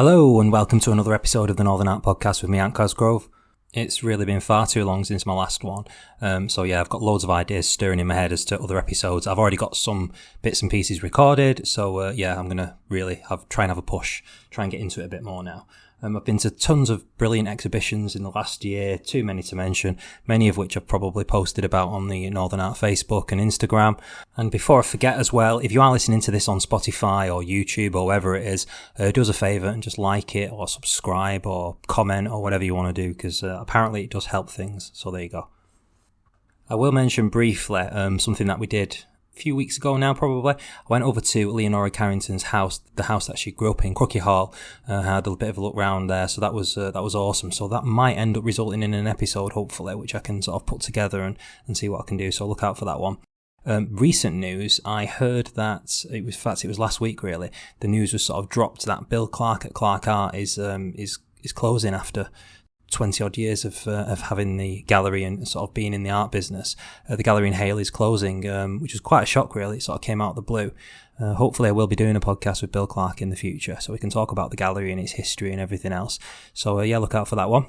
Hello and welcome to another episode of the Northern Art Podcast with me, Ant Cosgrove. It's really been far too long since my last one, so I've got loads of ideas stirring in my head as to other episodes. I've already got some bits and pieces recorded, so I'm going to really try and have a push, try and get into it a bit more now. I've been to tons of brilliant exhibitions in the last year, too many to mention, many of which I've probably posted about on the Northern Art Facebook and Instagram. And before I forget as well, if you are listening to this on Spotify or YouTube or wherever it is, do us a favour and just like it or subscribe or comment or whatever you want to do, because apparently it does help things. So there you go. I will mention briefly something that we did a few weeks ago now, probably. I went over to Leonora Carrington's house, the house that she grew up in, Crookie Hall. Had a bit of a look round there, so that was awesome. So that might end up resulting in an episode, hopefully, which I can sort of put together and see what I can do. So look out for that one. Recent news, I heard that it was last week really. The news was sort of dropped that Bill Clark at Clark Art is closing after 20 odd years of having the gallery and sort of being in the art business. The gallery in Hale is closing, which was quite a shock really. It sort of came out of the blue. Hopefully I will be doing a podcast with Bill Clark in the future, so we can talk about the gallery and its history and everything else. So look out for that one.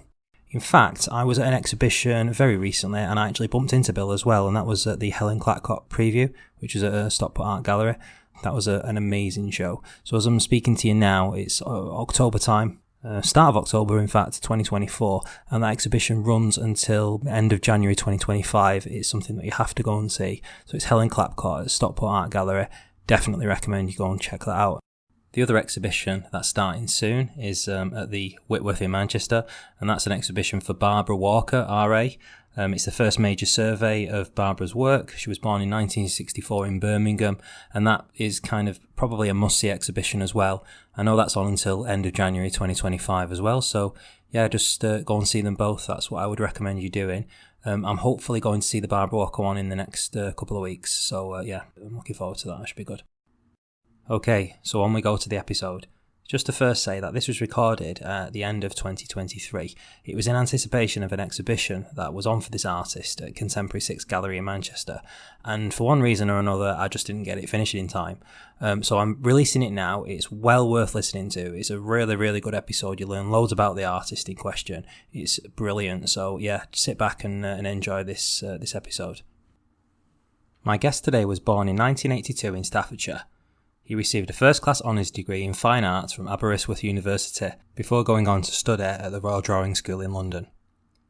In fact, I was at an exhibition very recently and I actually bumped into Bill as well, and that was at the Helen Clacott preview, which is at a Stockport Art Gallery. That was an amazing show. So as I'm speaking to you now, it's October time. Start of October, in fact, 2024, and that exhibition runs until end of January 2025. It's something that you have to go and see. So it's Helen Clapcott at Stockport Art Gallery. Definitely recommend you go and check that out. The other exhibition that's starting soon is at the Whitworth in Manchester, and that's an exhibition for Barbara Walker, RA. It's the first major survey of Barbara's work. She was born in 1964 in Birmingham, and that is kind of probably a must-see exhibition as well. I know that's on until end of January 2025 as well, so just go and see them both. That's what I would recommend you doing. I'm hopefully going to see the Barbara Walker one in the next couple of weeks, so I'm looking forward to that. That should be good. Okay, so on we go to the episode. Just to first say that this was recorded at the end of 2023. It was in anticipation of an exhibition that was on for this artist at Contemporary 6 Gallery in Manchester, and for one reason or another I just didn't get it finished in time. So I'm releasing it now. It's well worth listening to. It's a really, really good episode. You learn loads about the artist in question. It's brilliant. So sit back and enjoy this episode. My guest today was born in 1982 in Staffordshire. He received a first-class honours degree in fine arts from Aberystwyth University before going on to study at the Royal Drawing School in London.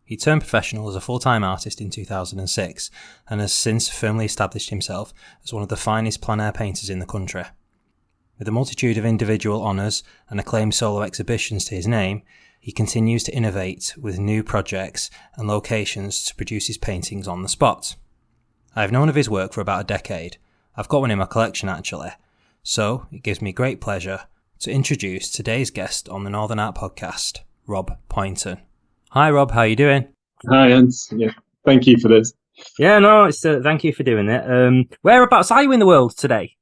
He turned professional as a full-time artist in 2006 and has since firmly established himself as one of the finest plein air painters in the country. With a multitude of individual honours and acclaimed solo exhibitions to his name, he continues to innovate with new projects and locations to produce his paintings on the spot. I have known of his work for about a decade. I've got one in my collection actually. So, it gives me great pleasure to introduce today's guest on the Northern Art Podcast, Rob Pointon. Hi Rob, how are you doing? Hi Ant, thank you for this. Thank you for doing it. Whereabouts are you in the world today?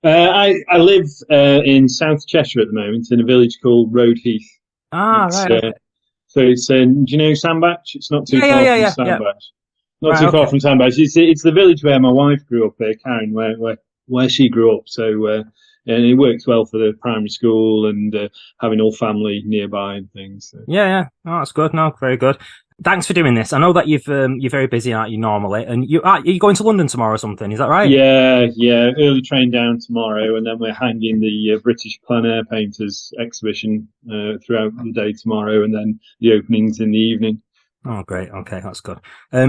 I live in South Cheshire at the moment, in a village called Roadheath. Right. So it's, do you know Sandbach? It's not too far from Sandbach. Not too far from Sandbach. It's the village where my wife grew up, Karen, where she grew up. So and it works well for the primary school and having all family nearby and things. So. Yeah. Oh, that's good. No, very good. Thanks for doing this. I know that you're very busy, aren't you, normally? And are you going to London tomorrow or something? Is that right? Yeah. Early train down tomorrow, and then we're hanging the British plein air painters exhibition throughout the day tomorrow, and then the openings in the evening. Oh, great. Okay, that's good.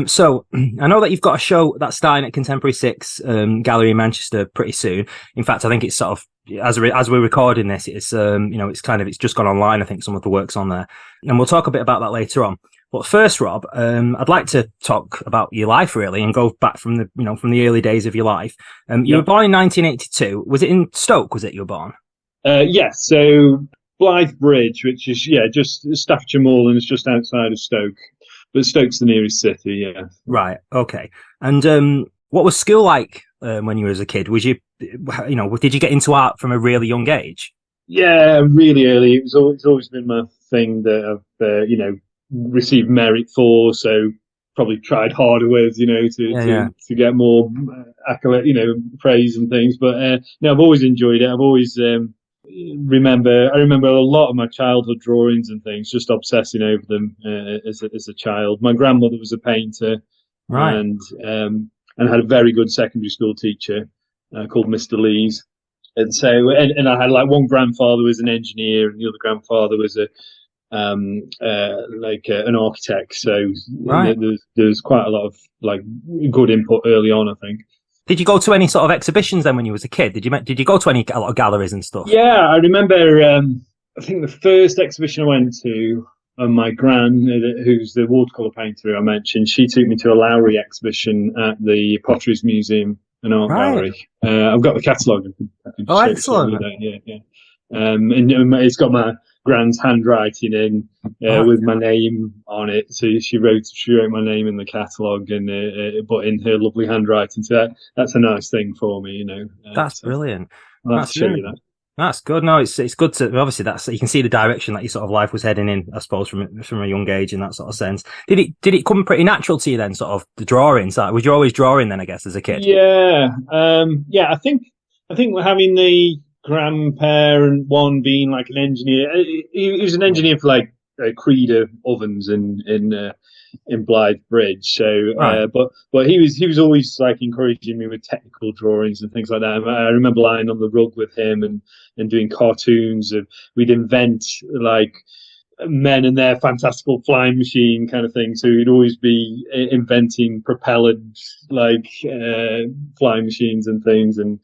So I know that you've got a show that's starting at Contemporary 6 Gallery in Manchester pretty soon. In fact, I think it's sort of, as we're recording this, it's it's just gone online. I think some of the work's on there, and we'll talk a bit about that later on. But first, Rob, I'd like to talk about your life really and go back from the early days of your life. You were born in 1982. Was it in Stoke? Was it you were born? Yes. So Blythe Bridge, which is just Staffordshire Moorlands, just outside of Stoke. But Stoke's the nearest city, yeah. Right, okay. And what was school like when you were as a kid? Was did you get into art from a really young age? Yeah, really early. It's always been my thing that I've, received merit for, so probably tried harder with, to get more accolade, praise and things. But no, I've always enjoyed it. I've always I remember a lot of my childhood drawings and things, just obsessing over them as a child. My grandmother was a painter, Right. And had a very good secondary school teacher called Mr. Lees. And so, and I had like one grandfather was an engineer, and the other grandfather was an architect. So there's quite a lot of like good input early on, I think. Did you go to any sort of exhibitions then when you was a kid? Did you go to a lot of galleries and stuff? Yeah, I remember. I think the first exhibition I went to, my gran, who's the watercolor painter I mentioned, she took me to a Lowry exhibition at the Potteries Museum and Art Gallery. I've got the catalogue. Oh, excellent! Yeah. And it's got my gran's handwriting in with my name on it. So she wrote my name in the catalogue, and but in her lovely handwriting. So that's a nice thing for me, That's brilliant. I'll have to show you that. That's good. No, it's good to obviously you can see the direction that your sort of life was heading in, I suppose, from a young age in that sort of sense. Did it come pretty natural to you then, sort of the drawing side? Was you always drawing then, I guess, as a kid? Yeah. I think having the grandparent one being like an engineer, he was an engineer for like Creeder ovens in Blythe Bridge. So, but he was always like encouraging me with technical drawings and things like that. I remember lying on the rug with him and doing cartoons, and we'd invent like men and their fantastical flying machine kind of thing. So he'd always be inventing propellant like flying machines and things, and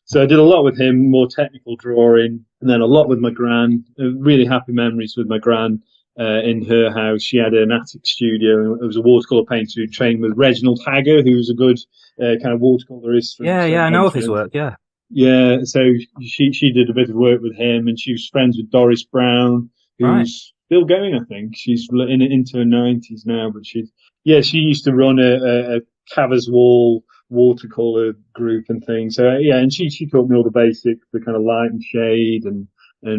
so I did a lot with him, more technical drawing, and then a lot with my gran. Really happy memories with my gran. In her house, she had an attic studio. It was a watercolor painter who trained with Reginald Hagger, who was a good kind of watercolorist. I know of his work. Yeah. So she did a bit of work with him, and she was friends with Doris Brown, who's still going. I think she's into her 90s now, but she used to run a Cavers Wall watercolor group and things. So and she taught me all the basics, the kind of light and shade and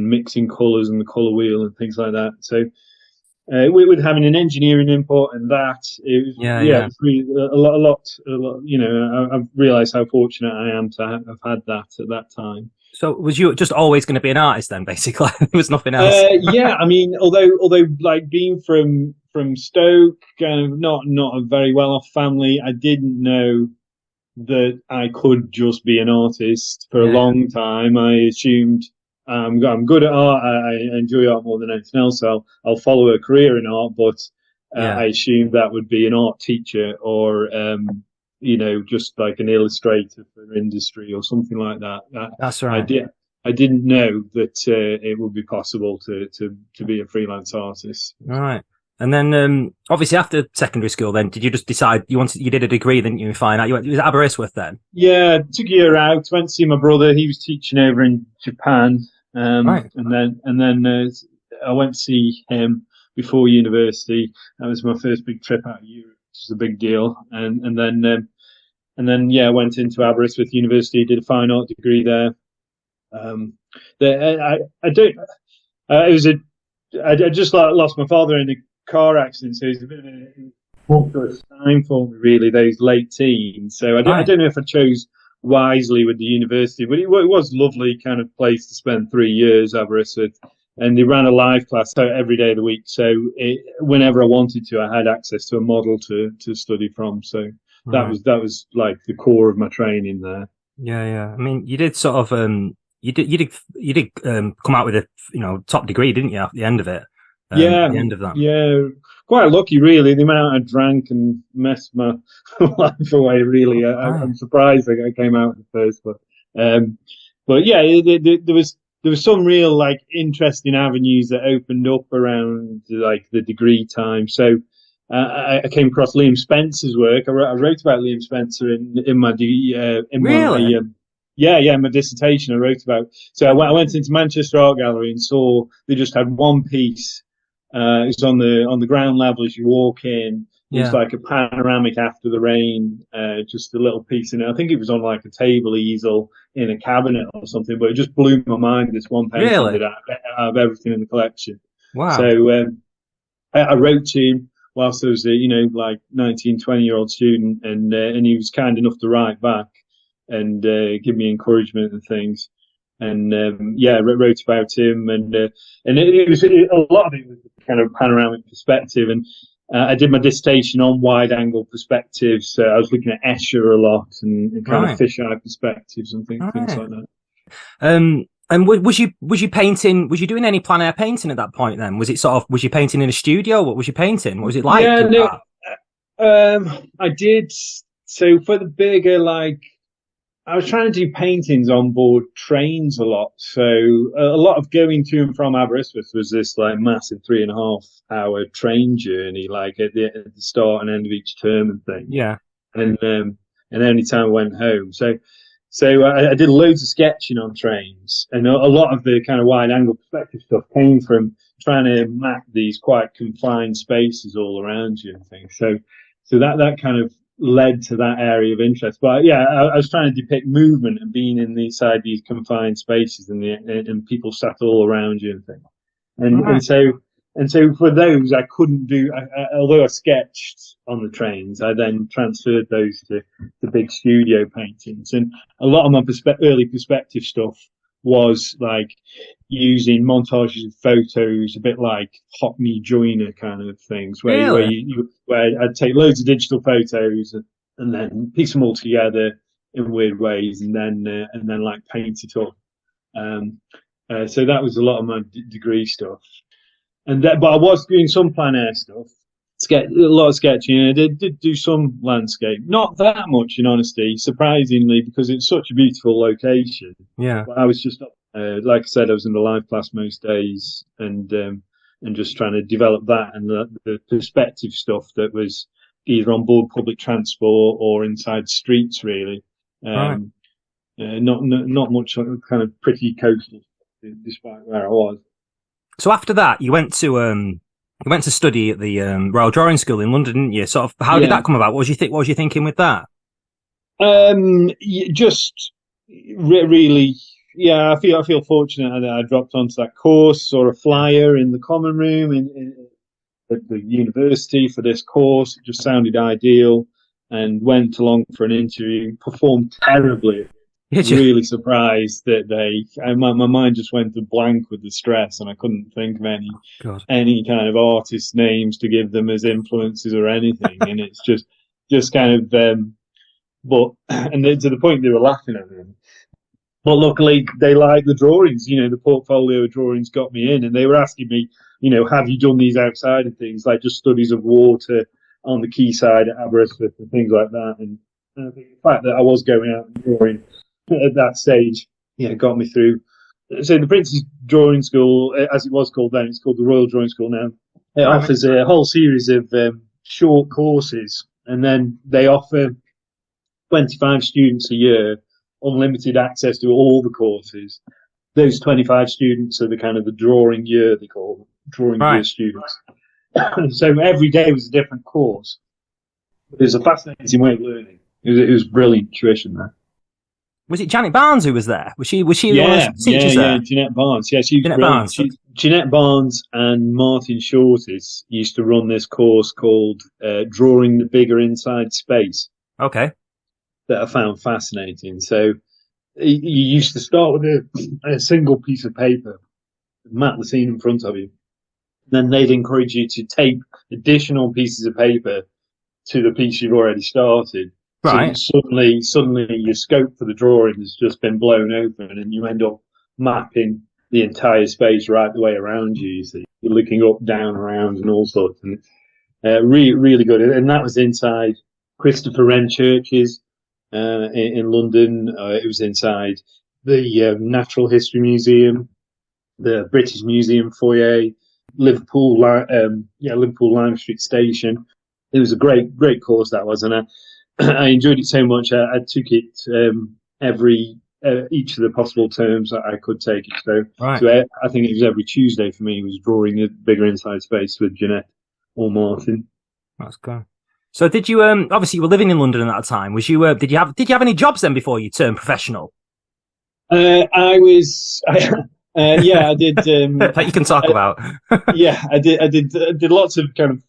mixing colours and the colour wheel and things like that. So with having an engineering input and that, it was it's really a lot. I've realised how fortunate I am to have had that at that time. So was you just always going to be an artist then, basically? There was nothing else? I mean, although like being from Stoke, kind of not a very well-off family, I didn't know that I could just be an artist for a long time. I assumed I'm good at art. I enjoy art more than anything else. So I'll follow a career in art, but I assumed that would be an art teacher or, just like an illustrator for industry or something like that. That's right. I didn't know that it would be possible to be a freelance artist. Right. And then, obviously, after secondary school, then did you just decide you did a degree, didn't you? In fine art, you was at Aberystwyth then? Yeah, took a year out. Went to see my brother. He was teaching over in Japan, and then I went to see him before university. That was my first big trip out of Europe, which is a big deal. And then went into Aberystwyth University, did a fine art degree there. I just lost my father in a car accident, so it's a bit of a tumultuous time for me, really, those late teens. So I don't know if I chose wisely with the university, but it was a lovely kind of place to spend 3 years, Aberystwyth. And they ran a live class every day of the week. So whenever I wanted to, I had access to a model to study from. So that was like the core of my training there. Yeah. I mean, you did sort of you did come out with a top degree, didn't you? At the end of it. At the end of that. Yeah, quite lucky, really. The amount I drank and messed my life away, really. I'm surprised I came out at first, but there was some real like interesting avenues that opened up around like the degree time. So I came across Liam Spencer's work. I wrote about Liam Spencer in my my dissertation I wrote about. So I went into Manchester Art Gallery and saw they just had one piece. It was on the ground level as you walk in. It's like a panoramic after the rain, just a little piece in it. I think it was on like a table easel in a cabinet or something, but it just blew my mind, this one painting out of everything in the collection. Wow. So I wrote to him whilst I was a 19, 20-year-old student, and he was kind enough to write back and give me encouragement and things. wrote about him, and it was a lot of it was kind of panoramic perspective, and I did my dissertation on wide-angle perspectives. So I was looking at Escher a lot and kind of fisheye perspectives and things like that. And was you painting? Was you doing any plein air painting at that point? Then was you painting in a studio? What was you painting? What was it like? Yeah, I did. So for the bigger, I was trying to do paintings on board trains a lot. So a lot of going to and from Aberystwyth was this massive 3.5 hour train journey, at the start and end of each term and thing. Yeah. And any time I went home. So I did loads of sketching on trains, and a lot of the kind of wide angle perspective stuff came from trying to map these quite confined spaces all around you and things. So that kind of led to that area of interest. But yeah, I was trying to depict movement and being inside these confined spaces and people sat all around you and things. And so for those, I couldn't do, although I sketched on the trains, I then transferred those to big studio paintings. And a lot of my early perspective stuff was using montages of photos, a bit like Hockney Joyner kind of things, where I'd take loads of digital photos and then piece them all together in weird ways, and then paint it up. So that was a lot of my degree stuff. But I was doing some plein air stuff, a lot of sketching, and I did do some landscape. Not that much, in honesty, surprisingly, because it's such a beautiful location. Yeah. But I was just, like I said, I was in the live class most days, and just trying to develop that and the perspective stuff that was either on board public transport or inside streets, really. Not much kind of pretty coastal, despite where I was. So after that, you went to study at the Royal Drawing School in London, didn't you? Sort of, how did that come about? What was you thinking with that? Just really, I feel fortunate that I dropped onto that course, saw a flyer in the common room at the university for this course. It just sounded ideal, and went along for an interview. Performed terribly. Really surprised that my mind just went to blank with the stress, and I couldn't think of any kind of artist names to give them as influences or anything. And it's just kind of, to the point they were laughing at them. But luckily they liked the drawings, the portfolio of drawings got me in, and they were asking me, have you done these outside of things, like just studies of water on the quayside at Aberystwyth and things like that. And I think the fact that I was going out and drawing at that stage, got me through. So the Prince's Drawing School, as it was called then, it's called the Royal Drawing School now. It offers a whole series of short courses, and then they offer 25 students a year, unlimited access to all the courses. Those 25 students are the kind of the drawing year, they call them, drawing year students. So every day was a different course. It was a fascinating way of learning. It was brilliant tuition there. Was it Janet Barnes who was there? Was she one of the teachers there? Yeah, Jeanette Barnes. Yeah, she was brilliant. Jeanette Barnes and Martin Shortis used to run this course called Drawing the Bigger Inside Space. Okay. That I found fascinating. So you used to start with a single piece of paper, map the scene in front of you. Then they'd encourage you to tape additional pieces of paper to the piece you've already started. Right. So suddenly your scope for the drawing has just been blown open, and you end up mapping the entire space right the way around you. So you're looking up, down, around, and all sorts. And really, really good. And that was inside Christopher Wren Churches in London. It was inside the Natural History Museum, the British Museum foyer, Liverpool Lime Street Station. It was a great course, that was, and I enjoyed it so much. I took it each of the possible terms that I could take it. So I think it was every Tuesday for me was drawing a bigger inside space with Jeanette or Martin. That's cool. So did you obviously you were living in London at that time? Was you did you have any jobs then before you turned professional? I did. That you can talk about. I did lots of kind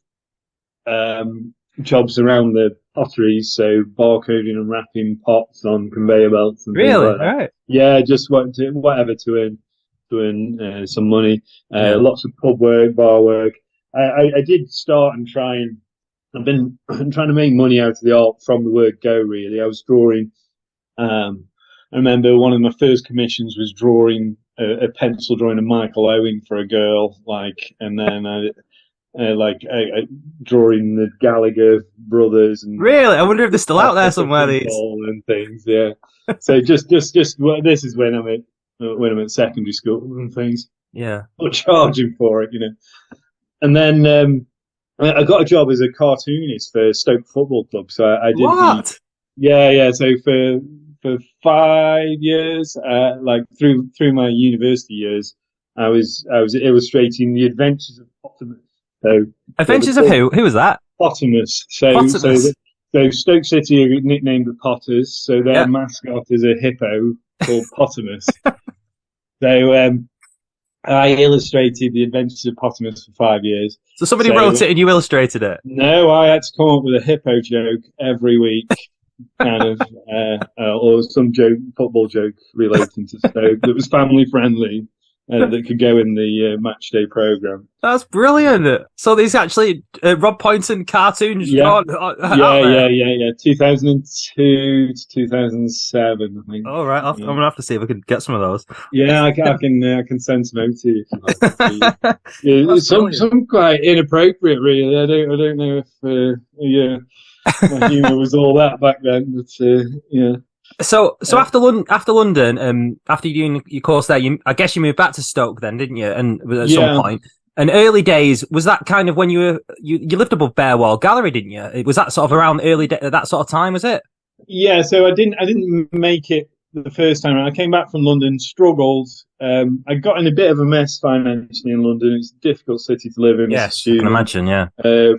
of jobs around the potteries, so barcoding and wrapping pots on conveyor belts and things like that. Right. Yeah, just whatever to earn some money. Lots of pub work, bar work. I did start and try and I've been trying to make money out of the art from the word go. Really, I was drawing. I remember one of my first commissions was drawing a pencil drawing of Michael Owen for a girl, and then drawing the Gallagher brothers. And really, I wonder if they're still out there somewhere. These and things, yeah. So just this is when I'm at secondary school and things. Yeah, or charging for it, And then I got a job as a cartoonist for Stoke Football Club. So I did what? Yeah. So for 5 years, through my university years, I was illustrating the Adventures of Potamus. So Adventures of who? Who was that? Potamus. So Stoke City are nicknamed the Potters. So their mascot is a hippo called Potamus. So I illustrated the Adventures of Potamus for 5 years. So somebody wrote it and you illustrated it? No, I had to come up with a hippo joke every week, or some football joke relating to Stoke that was family friendly that could go in the match day programme. That's brilliant. So there's actually Rob Pointon cartoons. Yeah. 2002 to 2007, I think. All right, I'm gonna have to see if I can get some of those. Yeah, I can send some out to you. If you like. Some quite inappropriate, really. I don't know if my humour was all that back then, but yeah. So after London, after you doing your course there, I guess you moved back to Stoke then, didn't you? And at some point, and early days, was that kind of when you lived above Bearwall Gallery, didn't you? Was that sort of around that sort of time? Was it? Yeah. So I didn't make it the first time around. I came back from London, struggled. I got in a bit of a mess financially in London. It's a difficult city to live in. Yes, I can imagine. Yeah.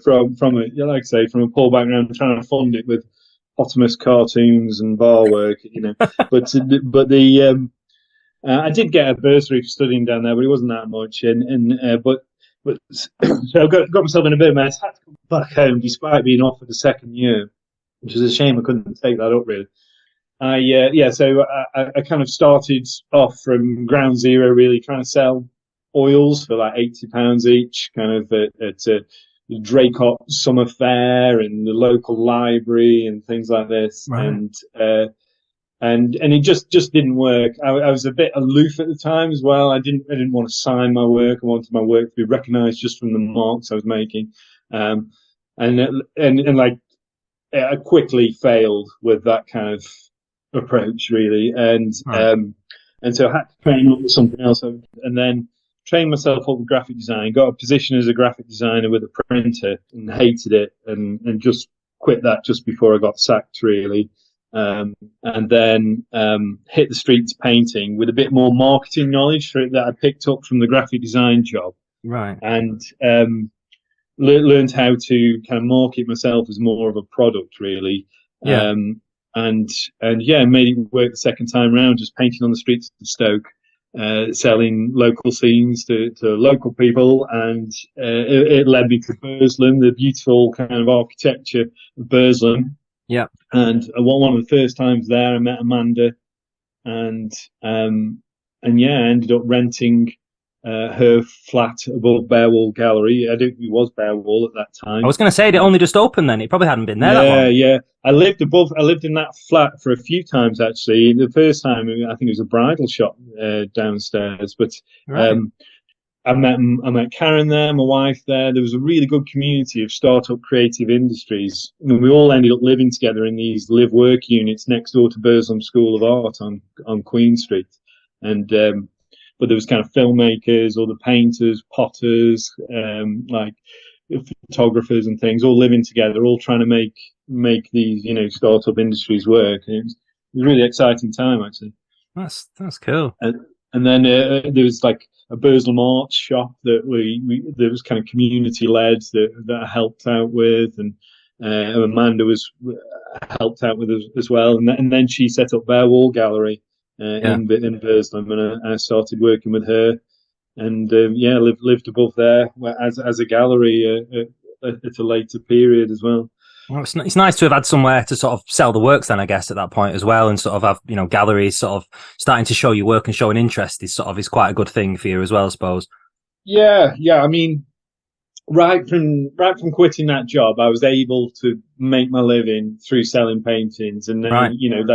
From a poor background, trying to fund it with Potamus cartoons and bar work, but I did get a bursary for studying down there, but it wasn't that much, so I got myself in a bit of a mess. Had to come back home despite being offered a second year, which is a shame. I couldn't take that up really. So I kind of started off from ground zero, really trying to sell oils for like £80 each, kind of at the Draycott Summer Fair and the local library and things like this. Right. And it just didn't work. I was a bit aloof at the time as well. I didn't want to sign my work. I wanted my work to be recognised just from the marks I was making. I quickly failed with that kind of approach, really. And so I had to train up with something else. And then trained myself up with graphic design, got a position as a graphic designer with a printer and hated it and just quit that just before I got sacked, really. And then hit the streets painting with a bit more marketing knowledge that I picked up from the graphic design job. Right. And learned how to kind of market myself as more of a product, really. Yeah. And made it work the second time round, just painting on the streets of Stoke. Selling local scenes to local people, and it led me to Burslem, the beautiful kind of architecture of Burslem. Yeah. And one of the first times there, I met Amanda, and I ended up renting her flat above Bearwall Gallery. I don't think it was Bearwall at that time. I was going to say it only just opened then. It probably hadn't been there that long. Yeah. I lived in that flat for a few times, actually. The first time, I think it was a bridal shop downstairs. But right. I met Karen there, my wife there. There was a really good community of startup creative industries. And we all ended up living together in these live-work units next door to Burslem School of Art on Queen Street. And but there was kind of filmmakers, all the painters, potters, photographers and things, all living together, all trying to make these, startup industries work. And it was a really exciting time, actually. That's cool. And then there was like a Burslem arts shop that that was kind of community led that I helped out with, and Amanda was helped out with as well. And then she set up Bearwall Gallery in Burslem, and I started working with her, and lived above there as a gallery at a later period as well. Well, it's nice to have had somewhere to sort of sell the works then, I guess, at that point as well, and sort of have, galleries sort of starting to show your work and showing interest is quite a good thing for you as well, I suppose. Yeah. I mean, right from quitting that job, I was able to make my living through selling paintings, and then Right.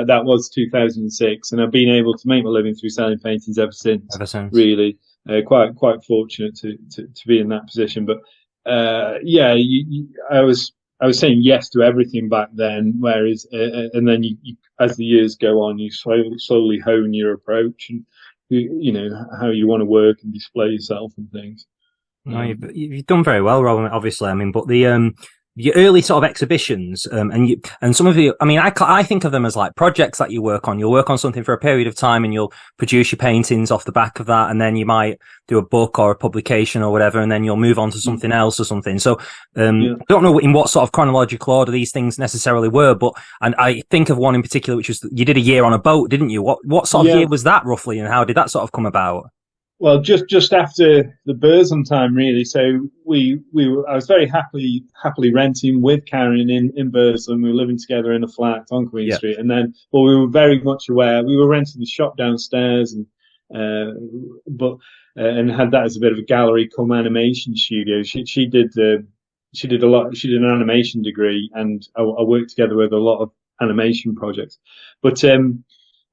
that was 2006, and I've been able to make my living through selling paintings ever since. Ever since. Really, quite fortunate to be in that position. But I was saying yes to everything back then, whereas and then as the years go on, you slowly hone your approach and how you want to work and display yourself and things. No, you've done very well, Robin. Obviously, I mean, but the your early sort of exhibitions, and some of you, I mean, I think of them as like projects that you work on. You'll work on something for a period of time, and you'll produce your paintings off the back of that, and then you might do a book or a publication or whatever, and then you'll move on to something else or something. So, I don't know in what sort of chronological order these things necessarily were, and I think of one in particular, which was you did a year on a boat, didn't you? What sort of year was that roughly, and how did that sort of come about? Well, just after the Burzum time, really. So I was very happily renting with Karen in Burzum. We were living together in a flat on Queen Street, and then, well, we were very much aware. We were renting the shop downstairs, and had that as a bit of a gallery come animation studio. She did a lot. She did an animation degree, and I worked together with a lot of animation projects, but.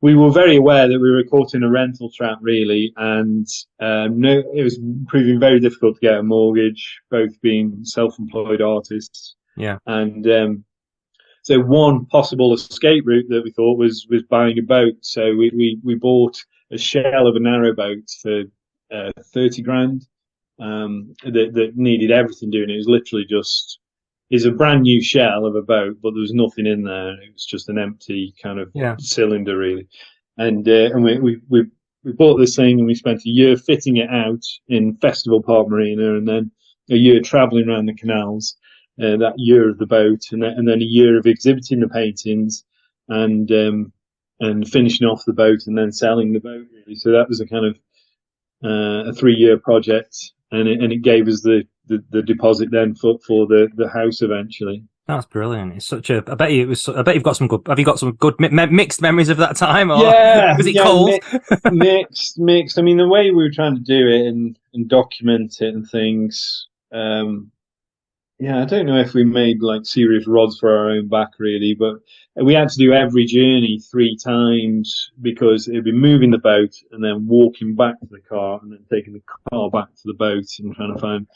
We were very aware that we were caught in a rental trap, really, and it was proving very difficult to get a mortgage, both being self-employed artists. Yeah. And so one possible escape route that we thought was buying a boat. So we bought a shell of a narrowboat for 30 grand that needed everything doing. It was literally just... is a brand new shell of a boat, but there was nothing in there. It was just an empty kind of cylinder, really. And we bought this thing, and we spent a year fitting it out in Festival Park Marina, and then a year travelling around the canals. That year of the boat, and then a year of exhibiting the paintings, and finishing off the boat, and then selling the boat, really. So that was a kind of a 3-year project, and it gave us the deposit then for the house eventually. That's brilliant. It's such a. I bet you've got some good. Have you got some good mixed memories of that time? Or was it cold? Mixed. I mean, the way we were trying to do it and document it and things. I don't know if we made like serious rods for our own back, really, but we had to do every journey 3 times because it'd be moving the boat and then walking back to the car and then taking the car back to the boat and trying to find.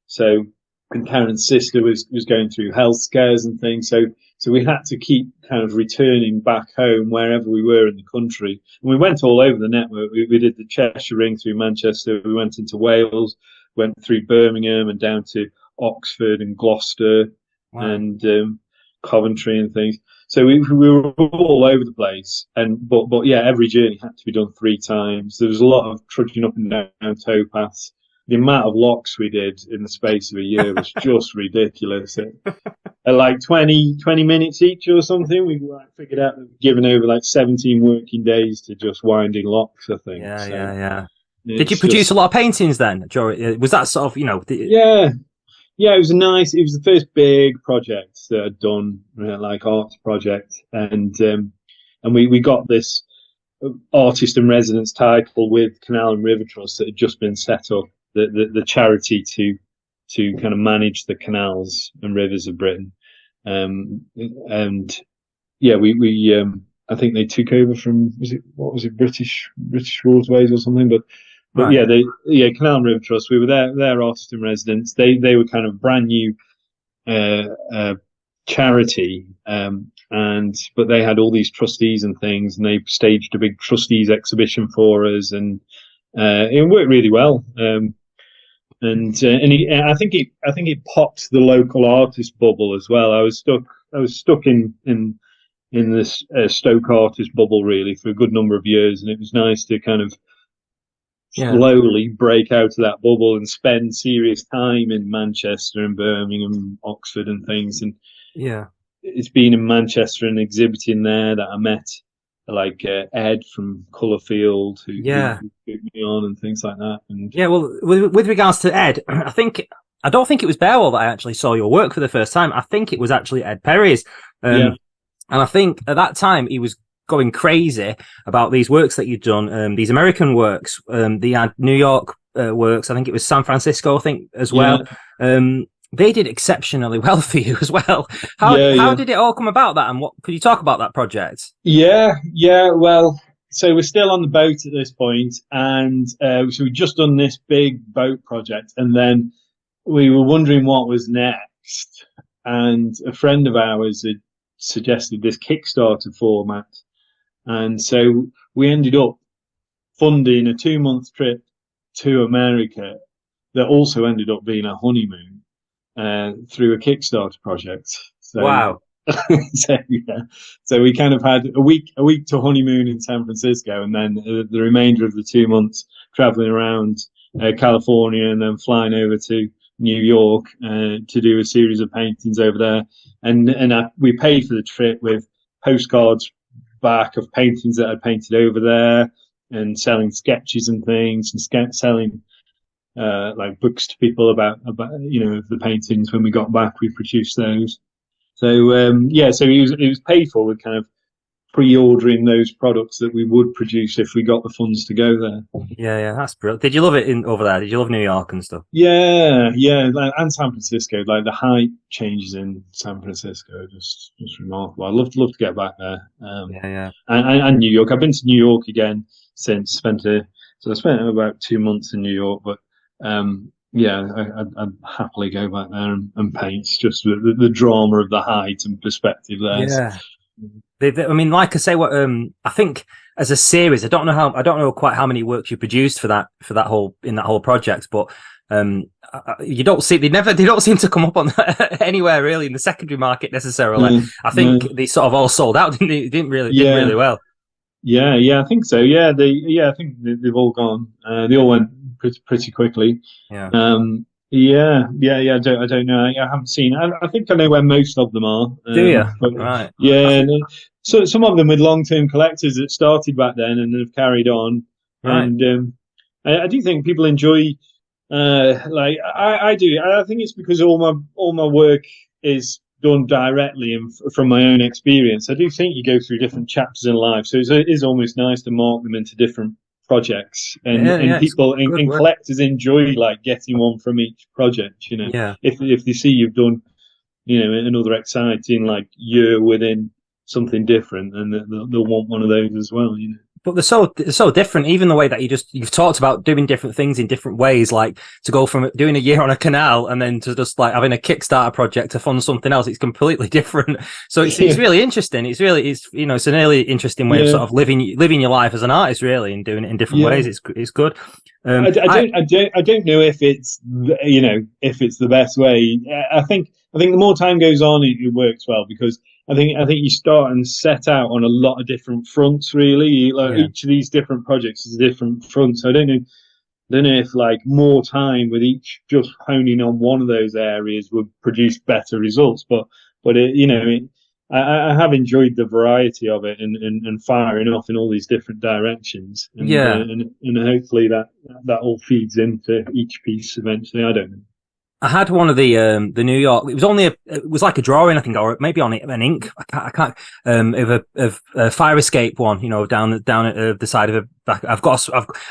So, and Karen's sister was going through health scares and things. So we had to keep kind of returning back home wherever we were in the country. And we went all over the network. We did the Cheshire Ring through Manchester. We went into Wales, went through Birmingham and down to Oxford and Gloucester and Coventry and things. So we were all over the place. But every journey had to be done 3 times. There was a lot of trudging up and down towpaths. The amount of locks we did in the space of a year was just ridiculous. At like 20 minutes each or something, we figured out that we'd given over like 17 working days to just winding locks, I think. Yeah. Did you produce a lot of paintings then? Was that sort of, Yeah, it was the first big project that I'd done, like arts project. And we got this artist in residence title with Canal and River Trust that had just been set up. The charity to kind of manage the canals and rivers of Britain, I think they took over from British Waterways or something, but Canal and River Trust. We were their artist in residence. They were kind of brand new charity, but they had all these trustees and things, and they staged a big trustees exhibition for us, and it worked really well. I think it popped the local artist bubble as well. I was stuck in this Stoke artist bubble really for a good number of years, and it was nice to kind of slowly break out of that bubble and spend serious time in Manchester and Birmingham, Oxford and things. And it's been in Manchester and exhibiting there that I met like Ed from Colourfield who put me on and things like that. And well, with regards to Ed, I think I don't think it was Bearwall that I actually saw your work for the first time. I think it was actually Ed Perry's. And I think at that time he was going crazy about these works that you'd done, these American works, the New York works. I think it was San Francisco, I think, as well. They did exceptionally well for you as well. How did it all come about that? And what could you talk about that project? Well, so we're still on the boat at this point, and so we've just done this big boat project, and then we were wondering what was next. And a friend of ours had suggested this Kickstarter format, and so we ended up funding a 2-month trip to America that also ended up being a honeymoon through a Kickstarter project. So, wow. So we kind of had a week to honeymoon in San Francisco, and then the remainder of the 2 months traveling around California, and then flying over to New York to do a series of paintings over there. And we paid for the trip with postcards back of paintings that I'd painted over there, and selling sketches and things, and selling like books to people about the paintings. When we got back, we produced those. So so it was paid for with kind of pre-ordering those products that we would produce if we got the funds to go there. Yeah, that's brilliant. Did you love it over there? Did you love New York and stuff? Yeah, and San Francisco. Like the height changes in San Francisco are just remarkable. I'd love to get back there. And New York. I've been to New York again since. I spent about 2 months in New York, but I'd happily go back there and paint. Just the drama of the height and perspective there. Yeah. I mean, like I say, what I think as a series, I don't know quite how many works you produced for that whole project, but you don't see they don't seem to come up on anywhere really in the secondary market necessarily. I think they sort of all sold out, didn't they? They did really well. Yeah, I think so. I think they've all gone. They all went pretty quickly. Yeah. I don't know. I haven't seen. I think I know where most of them are. Do you? Right. Yeah. So some of them with long-term collectors that started back then and have carried on. Right. And I do think people enjoy. I do. I think it's because all my work is done directly and from my own experience. I do think you go through different chapters in life, so it is almost nice to mark them into different projects, and people and collectors enjoy like getting one from each project. If they see you've done another exciting like year within something different, and they'll want one of those as well. But they're so different. Even the way that you've talked about doing different things in different ways, like to go from doing a year on a canal and then to just like having a Kickstarter project to fund something else. It's completely different. So it's really interesting. It's an really interesting way of sort of living your life as an artist, really, and doing it in different ways. It's good. I don't know if it's the best way. I think the more time goes on, it works well, because I think you start and set out on a lot of different fronts. Really, each of these different projects is a different front. So I don't know if like more time with each just honing on one of those areas would produce better results. But I have enjoyed the variety of it and firing off in all these different directions. And hopefully that all feeds into each piece eventually. I don't know. I had one of the New York. It was like a drawing, I think, or maybe on an ink. I can't of a fire escape one. Down at the side of a back.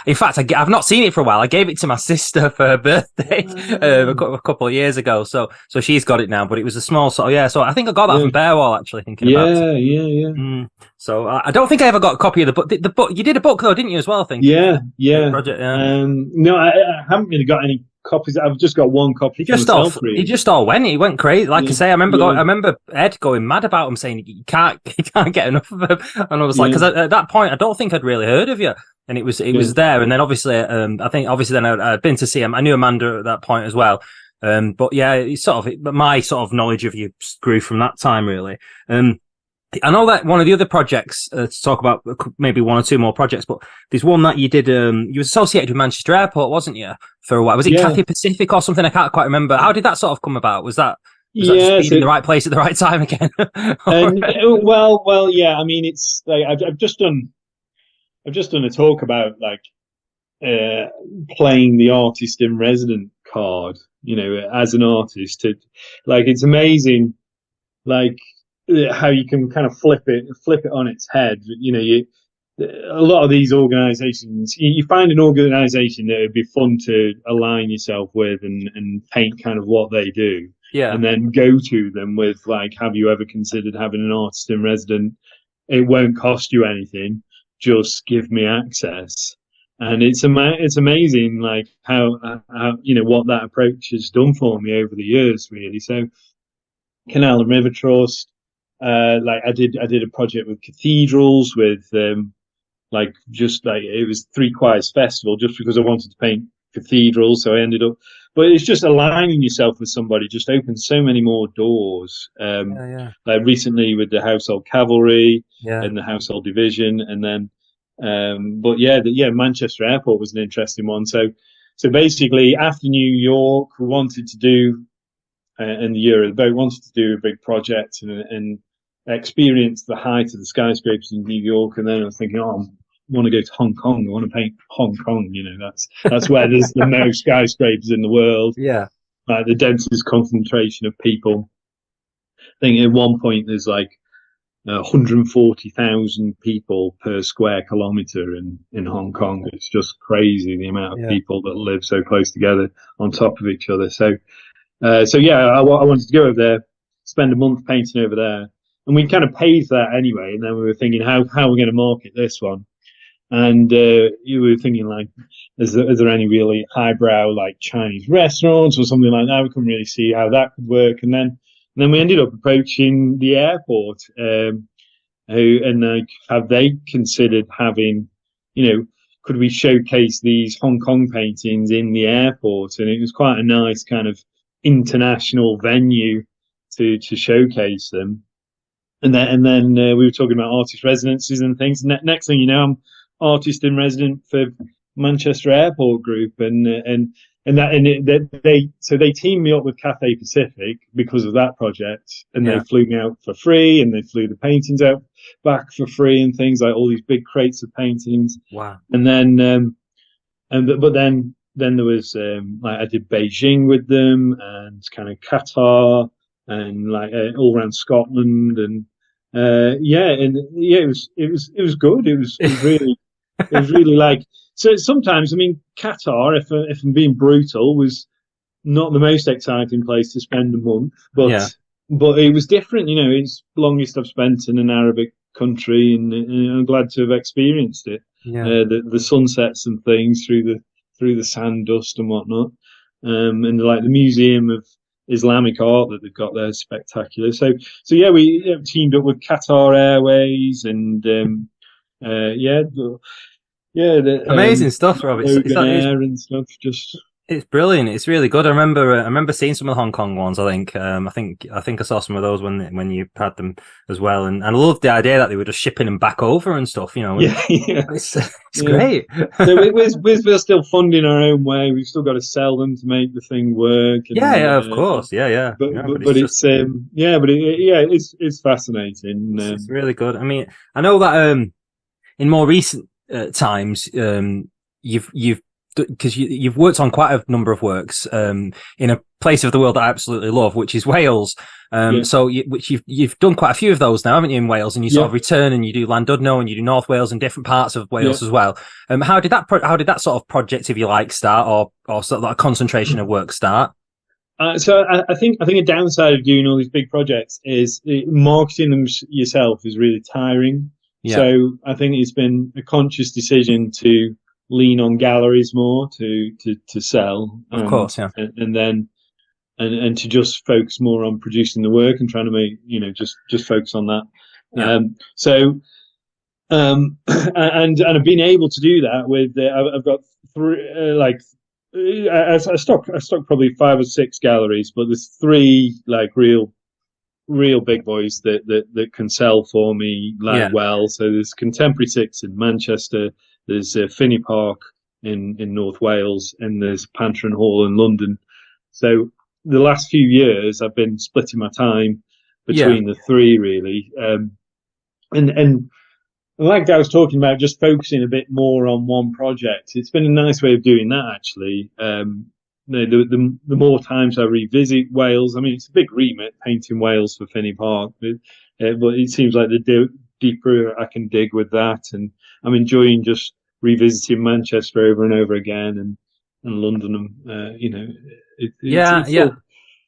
In fact, I've not seen it for a while. I gave it to my sister for her birthday a couple of years ago. So she's got it now. But it was a small sort of, So I think I got that from Bearwall, actually. Thinking about it. Yeah. So I don't think I ever got a copy of the book. The book you did a book though, didn't you, as well? I think. Yeah. Project, no, I haven't really got any copies. I've just got one copy. He went crazy. Like I say, I remember Ed going mad about him, saying you can't get enough of him. And I was like, because at that point I don't think I'd really heard of you, and it was there. And then obviously, I think then I'd been to see him. I knew Amanda at that point as well. But yeah, it's my sort of knowledge of you grew from that time, really. I know that one of the other projects, to talk about maybe one or two more projects, but there's one that you did, you were associated with Manchester Airport, wasn't you, for a while? Was it Cathay Pacific or something? I can't quite remember. How did that sort of come about? Was that just being in the right place at the right time again? Well, yeah. I mean, it's like I've just done a talk about like playing the artist in resident card as an artist. It's amazing, like how you can kind of flip it on its head. A lot of these organizations, you find an organization that would be fun to align yourself with and paint kind of what they do. Yeah. And then go to them with have you ever considered having an artist in resident? It won't cost you anything. Just give me access. And it's amazing, how what that approach has done for me over the years, really. So, Canal and River Trust, I did a project with cathedrals with it was Three Choirs Festival just because I wanted to paint cathedrals. So I ended up, but it's just aligning yourself with somebody just opens so many more doors. Like recently with the Household Cavalry and the Household Division, and then, Manchester Airport was an interesting one. So basically after New York, we wanted to do, and the Year of the Boat wanted to do a big project and experience the height of the skyscrapers in New York. And then I was thinking, I want to go to Hong Kong. I want to paint Hong Kong. That's where there's the most skyscrapers in the world. Yeah. Like the densest concentration of people. I think at one point there's 140,000 people per square kilometre in Hong Kong. It's just crazy the amount of people that live so close together on top of each other. So I wanted to go over there, spend a month painting over there. And we kind of paid for that anyway. And then we were thinking, how are we going to market this one? And you were thinking, is there any really highbrow, Chinese restaurants or something like that? We couldn't really see how that could work. And then we ended up approaching the airport, have they considered having, could we showcase these Hong Kong paintings in the airport? And it was quite a nice kind of international venue to showcase them. And then we were talking about artist residencies and things. Next thing you know, I'm artist in resident for Manchester Airport Group, they teamed me up with Cathay Pacific because of that project, and they flew me out for free, and they flew the paintings out back for free and things, like all these big crates of paintings. Wow! And then, then there was I did Beijing with them, and kind of Qatar, and all around Scotland, and it was good. It was really it was really so. Sometimes, I mean, Qatar, if I'm being brutal, was not the most exciting place to spend a month, but it was different. It's the longest I've spent in an Arabic country, and I'm glad to have experienced it. The sunsets and things through the sand dust and whatnot, and the Museum of Islamic art that they've got there is spectacular. So we teamed up with Qatar Airways and amazing stuff, Rob. And stuff. It's brilliant. It's really good. I remember seeing some of the Hong Kong ones. I think I saw some of those when you had them as well, and I loved the idea that they were just shipping them back over and stuff. It's great. So we're still funding our own way. We've still got to sell them to make the thing work. And, of course, But it's fascinating. It's really good. I mean, I know that in more recent times, you've worked on quite a number of works in a place of the world that I absolutely love, which is Wales. So you've done quite a few of those now, haven't you, in Wales? And you sort of return and you do Llandudno and you do North Wales and different parts of Wales as well. How did that sort of project, if you like, start, or sort of that concentration of work start? So I think a downside of doing all these big projects is marketing them yourself is really tiring. Yeah. So I think it's been a conscious decision to lean on galleries more to sell. Of course, yeah. And then to just focus more on producing the work and trying to make, just focus on that. Yeah. And I've been able to do that with, I've got three, I stock probably 5 or 6 galleries, but there's 3 real big boys that can sell for me well. So there's Contemporary 6 in Manchester, there's Finney Park in North Wales, and there's Pantry Hall in London. So the last few years I've been splitting my time between the 3 really, and like I was talking about, just focusing a bit more on one project. It's been a nice way of doing that, actually. the more times I revisit Wales, I mean, it's a big remit painting Wales for Finney Park, but it seems like the deeper I can dig with that, and I'm enjoying just revisiting Manchester over and over again, and London, it's yeah.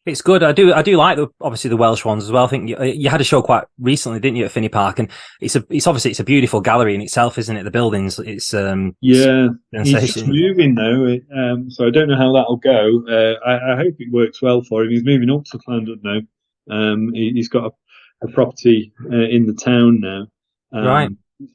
It's good. I do like obviously the Welsh ones as well. I think you had a show quite recently, didn't you, at Finney Park? And it's obviously a beautiful gallery in itself, isn't it? The buildings, it's he's just moving though, so I don't know how that'll go. I hope it works well for him. He's moving up to London now. He's got a property in the town now, right?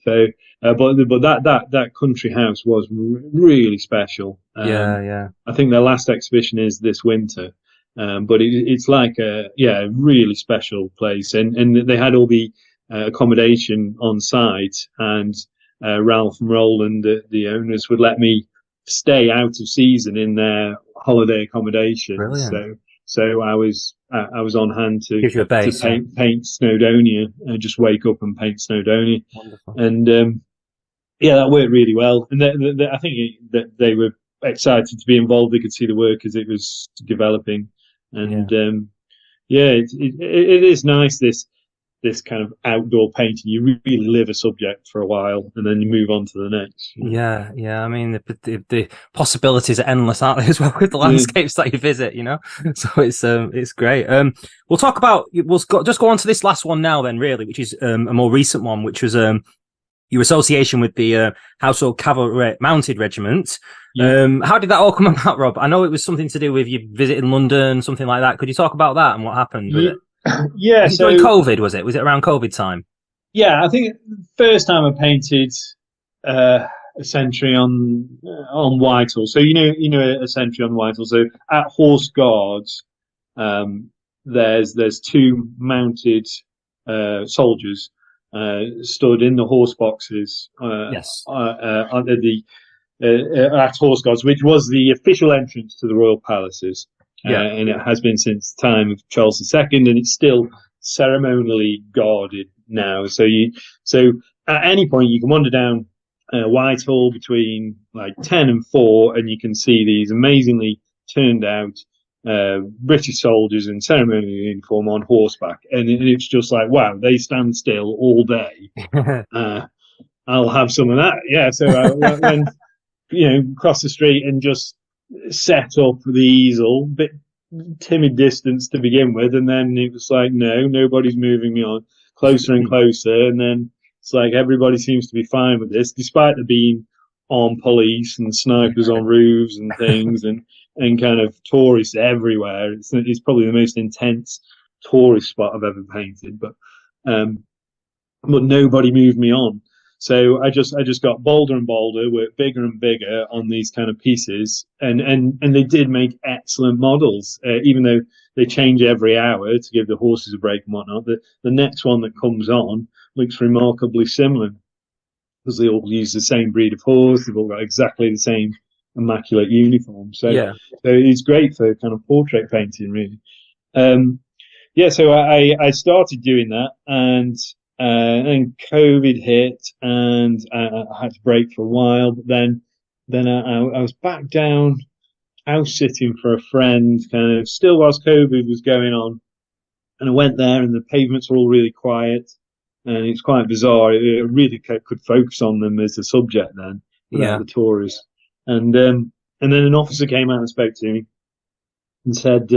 So, but that country house was really special. Yeah. I think their last exhibition is this winter. But it's like a really special place, and they had all the accommodation on site, and Ralph and Roland, the owners, would let me stay out of season in their holiday accommodation. Brilliant. So I was on hand to give you a base, to paint Snowdonia, just wake up and paint Snowdonia. Wonderful. And that worked really well, and I think that they were excited to be involved. They could see the work as it was developing. And it is nice, this kind of outdoor painting. You really live a subject for a while, and then you move on to the next. Yeah. I mean, the possibilities are endless, aren't they? As well with the landscapes that you visit, So it's great. We'll talk about. Just go on to this last one now, then, really, which is a more recent one, which was your association with the Household Cavalry Mounted Regiment. Yeah. How did that all come about, Rob? I know it was something to do with you visiting London, something like that. Could you talk about that and what happened with it? Yeah. So during COVID, was it? Was it around COVID time? Yeah, I think the first time I painted a sentry on Whitehall. So a sentry on Whitehall. So at Horse Guards, there's two mounted soldiers stood in the horse boxes. Yes. At Horse Guards, which was the official entrance to the royal palaces, and it has been since the time of Charles II, and it's still ceremonially guarded now. So at any point you can wander down Whitehall between like 10 and 4, and you can see these amazingly turned out British soldiers in ceremonial uniform on horseback, and it's just like, wow, they stand still all day. I'll have some of that. Yeah, so I went across the street and just set up the easel, bit timid distance to begin with, and then it was like, no, nobody's moving me on, closer and closer, and then it's like everybody seems to be fine with this, despite there being armed police and snipers on roofs and things, and kind of tourists everywhere. It's probably the most intense tourist spot I've ever painted, but nobody moved me on. So I just got bolder and bolder, worked bigger and bigger on these kind of pieces, and they did make excellent models, even though they change every hour to give the horses a break and whatnot. The next one that comes on looks remarkably similar, because they all use the same breed of horse. They've all got exactly the same immaculate uniform. So it's great for kind of portrait painting, really. So I started doing that, and COVID hit, and I had to break for a while. But then I was back down house sitting for a friend, kind of still whilst COVID was going on, and I went there, and the pavements were all really quiet, and it's quite bizarre. I really could focus on them as a subject then, without the tourists. And then an officer came out and spoke to me and said,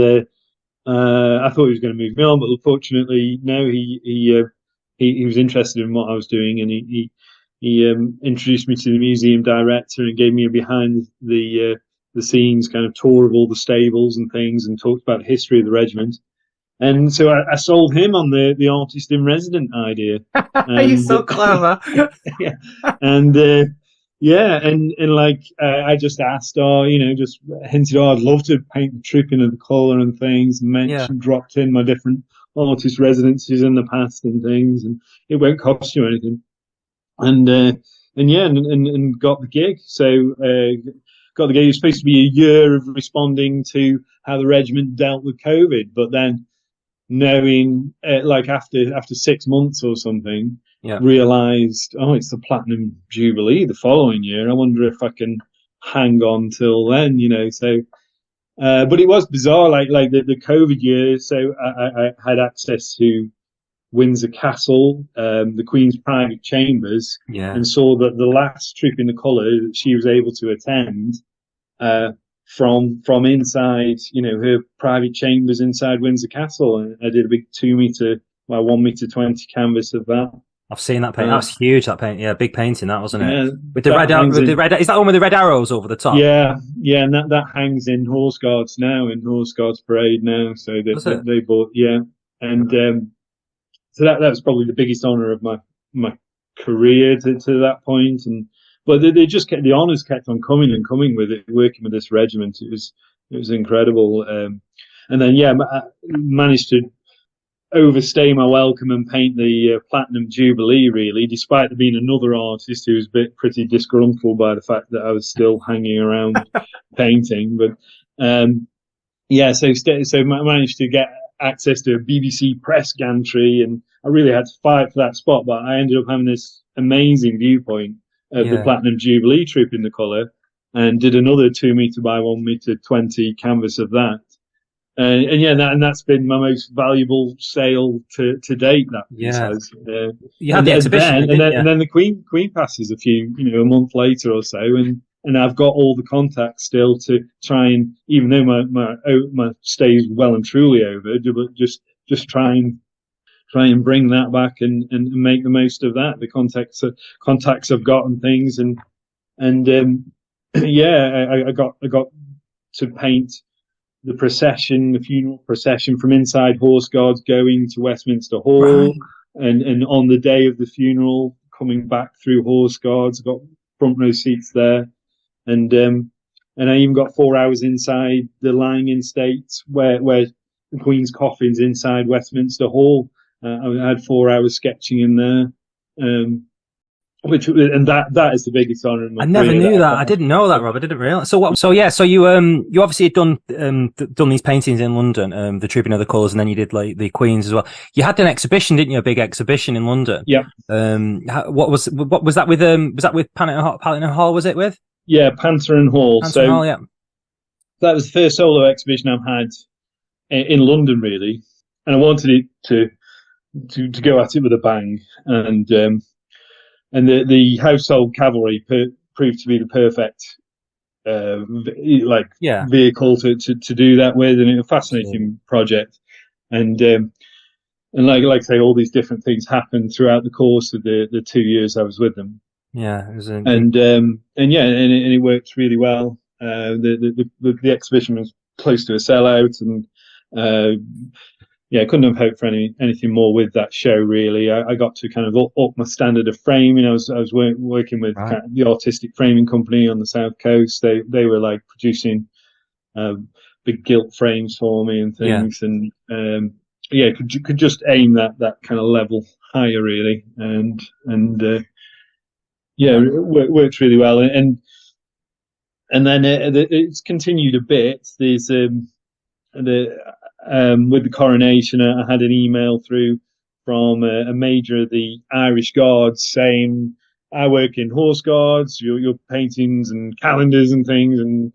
I thought he was going to move me on, but unfortunately, no, he was interested in what I was doing, and he introduced me to the museum director and gave me a behind the scenes kind of tour of all the stables and things, and talked about the history of the regiment. And so I sold him on the artist in resident idea. You're so clever. I just asked, just hinted, I'd love to paint the tripping of the colour and things, and dropped in my different artist residencies in the past and things, and it won't cost you anything. And got the gig. So got the gig. It was supposed to be a year of responding to how the regiment dealt with COVID, but then knowing after 6 months or something, realised, it's the Platinum Jubilee the following year. I wonder if I can hang on till then, So But it was bizarre, like the COVID year. So I had access to Windsor Castle, the Queen's private chambers, and saw that the last trip in the colour that she was able to attend from inside, her private chambers inside Windsor Castle. And I did a big 1 meter 20 canvas of that. I've seen that paint. That's huge. That paint, yeah, big painting, that wasn't it? With the red, is that the one with the red arrows over the top? Yeah, and that hangs in Horse Guards now, in Horse Guards Parade now. So they bought, and so that was probably the biggest honour of my career to that point. But they just kept, the honours kept on coming and coming with it, working with this regiment. It was incredible. And then I managed to overstay my welcome and paint the Platinum Jubilee, really, despite there being another artist who was pretty disgruntled by the fact that I was still hanging around painting. But so I managed to get access to a BBC press gantry, and I really had to fight for that spot, but I ended up having this amazing viewpoint of the Platinum Jubilee trip in the colour, and did another 2 meter by 1 meter 20 canvas of that. And that's been my most valuable sale to date. That you had the exhibition, and then the Queen passes a month later or so, and I've got all the contacts still to try and, even though my stay is well and truly over, but just try and bring that back and make the most of that. The contacts I've got and things, I got to paint the funeral procession from inside Horse Guards going to Westminster Hall, right. and on the day of the funeral coming back through Horse Guards, got front row seats there, and I even got 4 hours inside the lying in state where the Queen's coffin's inside Westminster Hall. I had 4 hours sketching in there. That is the biggest honour in my career. I never knew that. I didn't know that, Rob. I didn't realise. So you obviously had done these paintings in London, the Trooping of the Colours, and then you did like the Queen's as well. You had an exhibition, didn't you? A big exhibition in London. Yeah. What was that with? Was that with Pointon Hall? Was it with? Yeah, Pointon Hall. Hall, yeah. That was the first solo exhibition I've had in London, really, and I wanted it to go at it with a bang, and the Household Cavalry proved to be the perfect vehicle to do that with, and a fascinating project. And like I say, all these different things happened throughout the course of the 2 years I was with them. Yeah, it was and it worked really well. The exhibition was close to a sellout, and I couldn't have hoped for anything more with that show, really. I got to kind of up my standard of framing. I was working with kind of the artistic framing company on the South Coast. They were like producing big gilt frames for me and things, and could just aim that kind of level higher, really, and it worked really well. And then it's continued a bit. There's with the coronation, I had an email through from a major of the Irish Guards saying, I work in Horse Guards, your paintings and calendars and things, and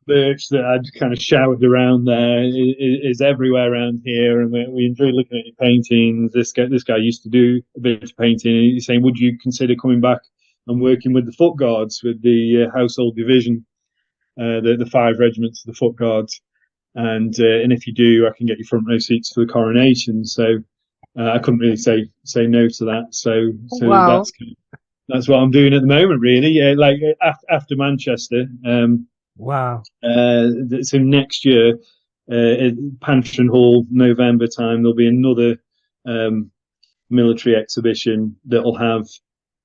merch that I'd kind of showered around there is everywhere around here, and we enjoy looking at your paintings. This guy used to do a bit of painting, and he's saying, would you consider coming back and working with the Foot Guards, with the Household Division, the 5 regiments of the Foot Guards? And if you do, I can get you front row seats for the coronation. So I couldn't really say no to that. So wow. That's what I'm doing at the moment, really. Yeah, like after Manchester. Wow. So next year, at Pointon Hall, November time, there'll be another military exhibition that'll have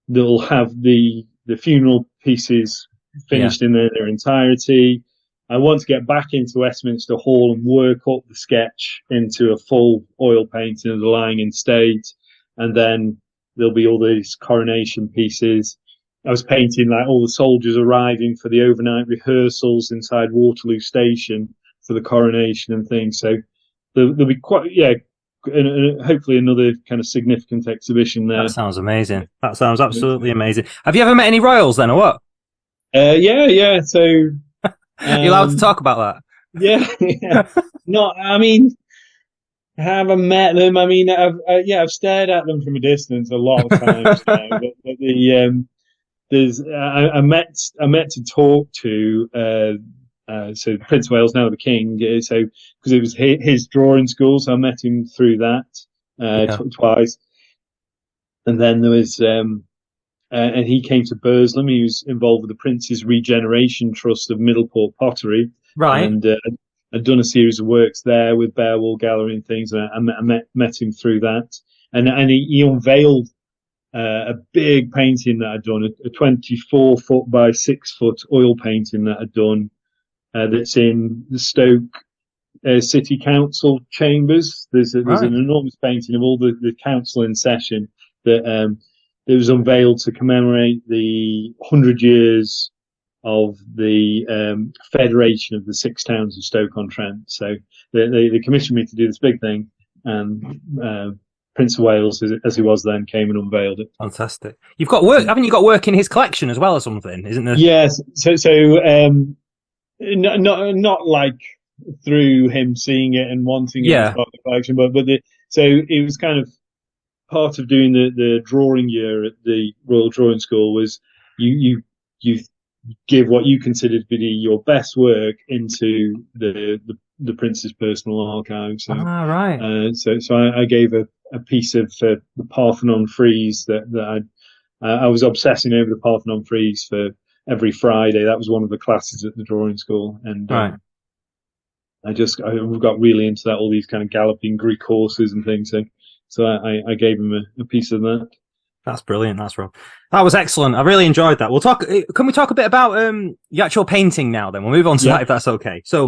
the funeral pieces finished in their entirety. I want to get back into Westminster Hall and work up the sketch into a full oil painting of the lying in state, and then there'll be all these coronation pieces. I was painting like all the soldiers arriving for the overnight rehearsals inside Waterloo Station for the coronation and things. So there'll be hopefully another kind of significant exhibition there. That sounds amazing. That sounds absolutely amazing. Have you ever met any royals then, or what? Yeah. So you're allowed to talk about that? Yeah, yeah. Not, I mean, I haven't met them. I mean, I've stared at them from a distance a lot of times now. But I met to talk to so Prince of Wales, now the King. So because it was his drawing school, so I met him through that twice. And then there was and he came to Burslem. He was involved with the Prince's Regeneration Trust of Middleport Pottery, right? And I'd done a series of works there with Bearwall Gallery and things. And I met him through that, and he unveiled a big painting that I'd done, a 24-foot by 6-foot oil painting that I'd done. That's in the Stoke City Council chambers. There's an enormous painting of all the council in session that it was unveiled to commemorate the 100 years of the Federation of the Six Towns of Stoke-on-Trent. So they commissioned me to do this big thing, and Prince of Wales, as he was then, came and unveiled it. Fantastic. You've got work, haven't you? Got work in his collection as well, or something, isn't there? Yes. So not like through him seeing it and wanting it as part of the collection, but so it was kind of part of doing the drawing year at the Royal Drawing School was you give what you consider to be your best work into the Prince's personal archive. So, so I gave a piece of the Parthenon frieze that I was obsessing over the Parthenon frieze for every Friday. That was one of the classes at the drawing school, and I got really into that, all these kind of galloping Greek horses and things. So I gave him a piece of that. That's brilliant. That was excellent. I really enjoyed that. Can we talk a bit about the actual painting now? Then we'll move on to that if that's okay. So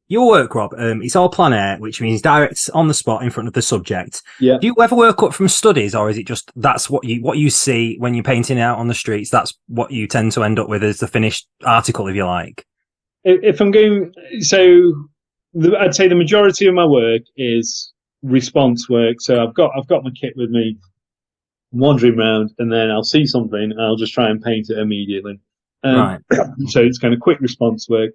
your work, Rob, it's all plein air, which means direct on the spot in front of the subject. Yeah. Do you ever work up from studies, or is it just that's what you see when you're painting out on the streets? That's what you tend to end up with as the finished article, if you like. If I'm going, I'd say the majority of my work is response work. So I've got my kit with me, I'm wandering around, and then I'll see something and I'll just try and paint it immediately. So it's kind of quick response work,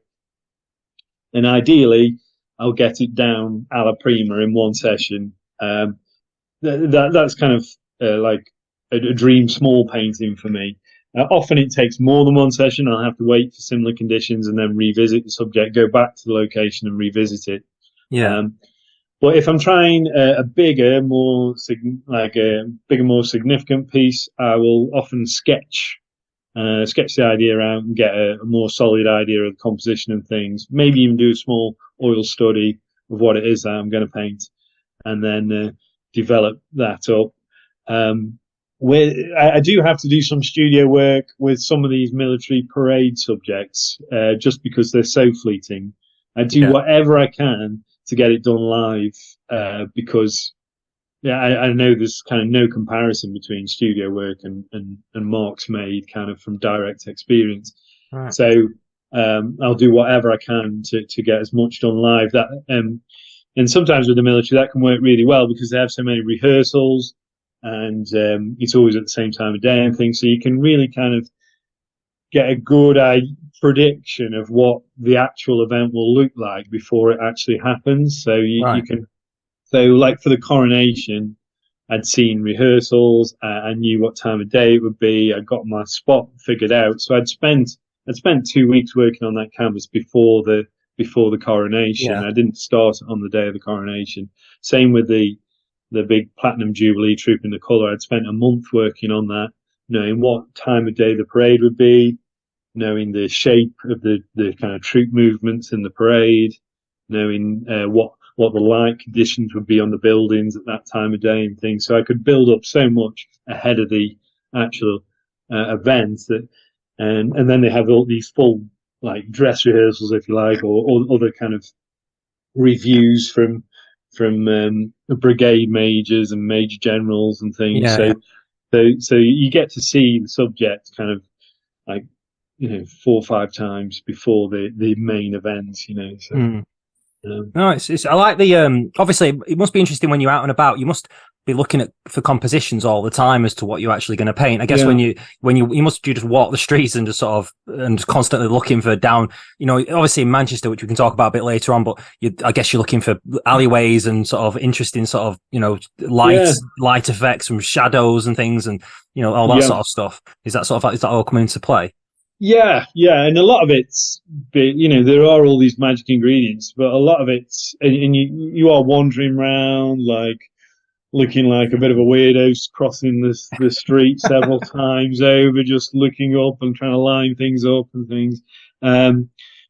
and ideally I'll get it down a la prima in one session. That's kind of like a dream small painting for me. Often it takes more than one session. I'll have to wait for similar conditions and then revisit the subject, go back to the location and revisit it. But if I'm trying a bigger, more significant piece, I will often sketch the idea out and get a more solid idea of the composition and things. Maybe even do a small oil study of what it is that I'm going to paint, and then develop that up. I do have to do some studio work with some of these military parade subjects, just because they're so fleeting. I do whatever I can to get it done live, because I know there's kind of no comparison between studio work and marks made kind of from direct experience. Right. So I'll do whatever I can to get as much done live. That and sometimes with the military that can work really well because they have so many rehearsals, and it's always at the same time of day and things, so you can really kind of get a good prediction of what the actual event will look like before it actually happens. So you can, so like for the coronation, I'd seen rehearsals, I knew what time of day it would be, I got my spot figured out. So I'd spent 2 weeks working on that canvas before the coronation. I didn't start on the day of the coronation. Same with the big Platinum Jubilee Trooping the Colour. I'd spent a month working on that, knowing what time of day the parade would be, knowing the shape of the kind of troop movements in the parade, knowing what the light conditions would be on the buildings at that time of day and things. So I could build up so much ahead of the actual event that, and then they have all these full like dress rehearsals, if you like, or other kind of reviews from brigade majors and major generals and things. So you get to see the subject kind of like, 4 or 5 times before the main event, So. No, it's I like the obviously it must be interesting when you're out and about. You must be looking for compositions all the time as to what you're actually going to paint. I guess when you just walk the streets and just and constantly looking for down, obviously in Manchester, which we can talk about a bit later on, but I guess you're looking for alleyways and sort of interesting sort of, light effects from shadows and things and, all that sort of stuff. Is that all coming into play? Yeah, and a lot of it's, there are all these magic ingredients, but a lot of it's, and you are wandering around, like, looking like a bit of a weirdo, crossing the street several times over, just looking up and trying to line things up and things,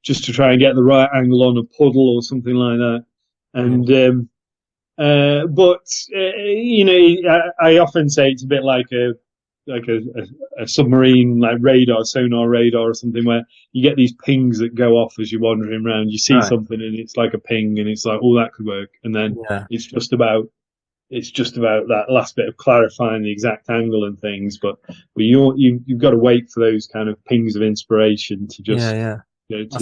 just to try and get the right angle on a puddle or something like that. And, I often say it's a bit like a submarine, like sonar radar or something, where you get these pings that go off as you're wandering around. You see something and it's like a ping and it's like, oh, that could work. And then it's just about that last bit of clarifying the exact angle and things. But you've got to wait for those kind of pings of inspiration to just to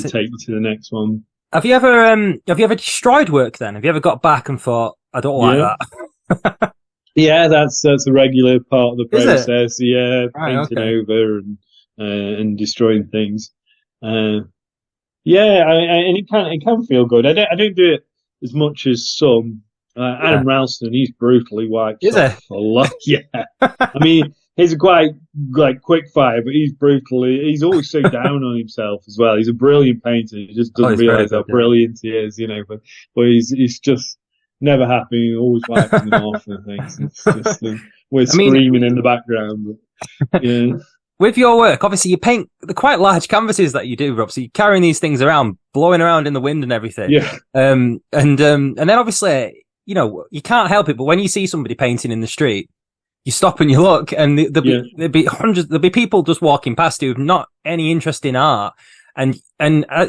take you to the next one. Have you ever destroyed work then? Have you ever got back and thought, I don't like that? Yeah, that's a regular part of the process. Yeah, painting over and destroying things. And it can feel good. I don't do it as much as some. Adam Ralston, he's brutally wiped off a lot. Yeah, I mean, he's a quite quick fire, but he's always so down on himself as well. He's a brilliant painter. He just doesn't realise how brilliant he is, but he's just never happy, always wiping them off and things. It's just, we're screaming in the background. But, yeah. With your work, obviously you paint the quite large canvases that you do, Rob. So you're carrying these things around, blowing around in the wind and everything. Yeah. And then obviously, you can't help it, but when you see somebody painting in the street, you stop and you look, and there'll be people just walking past who have not any interest in art, and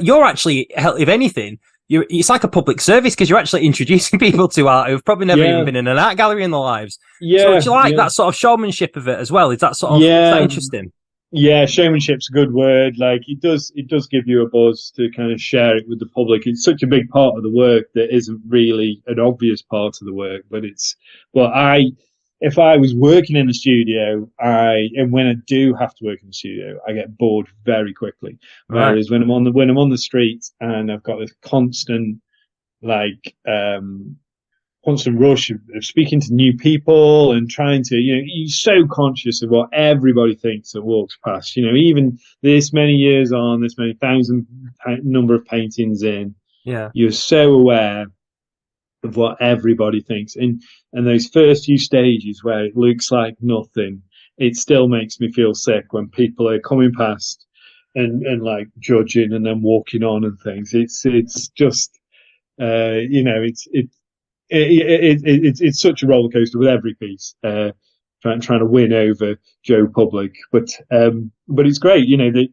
you're actually, if anything, it's like a public service because you're actually introducing people to art who've probably never even been in an art gallery in their lives. Yeah. So do you like that sort of showmanship of it as well? Is that sort of is that interesting? Yeah, showmanship's a good word. Like it does give you a buzz to kind of share it with the public. It's such a big part of the work that isn't really an obvious part of the work, but if I was working in the studio, and when I do have to work in the studio, I get bored very quickly. Whereas when I'm on the street and I've got this constant rush of speaking to new people and trying to, you're so conscious of what everybody thinks that walks past. Even this many years on, this many thousand number of paintings in, you're so aware of what everybody thinks. And those first few stages where it looks like nothing, it still makes me feel sick when people are coming past and like judging and then walking on and things. It's just, it's such a roller coaster with every piece, trying to win over Joe Public. But it's great, you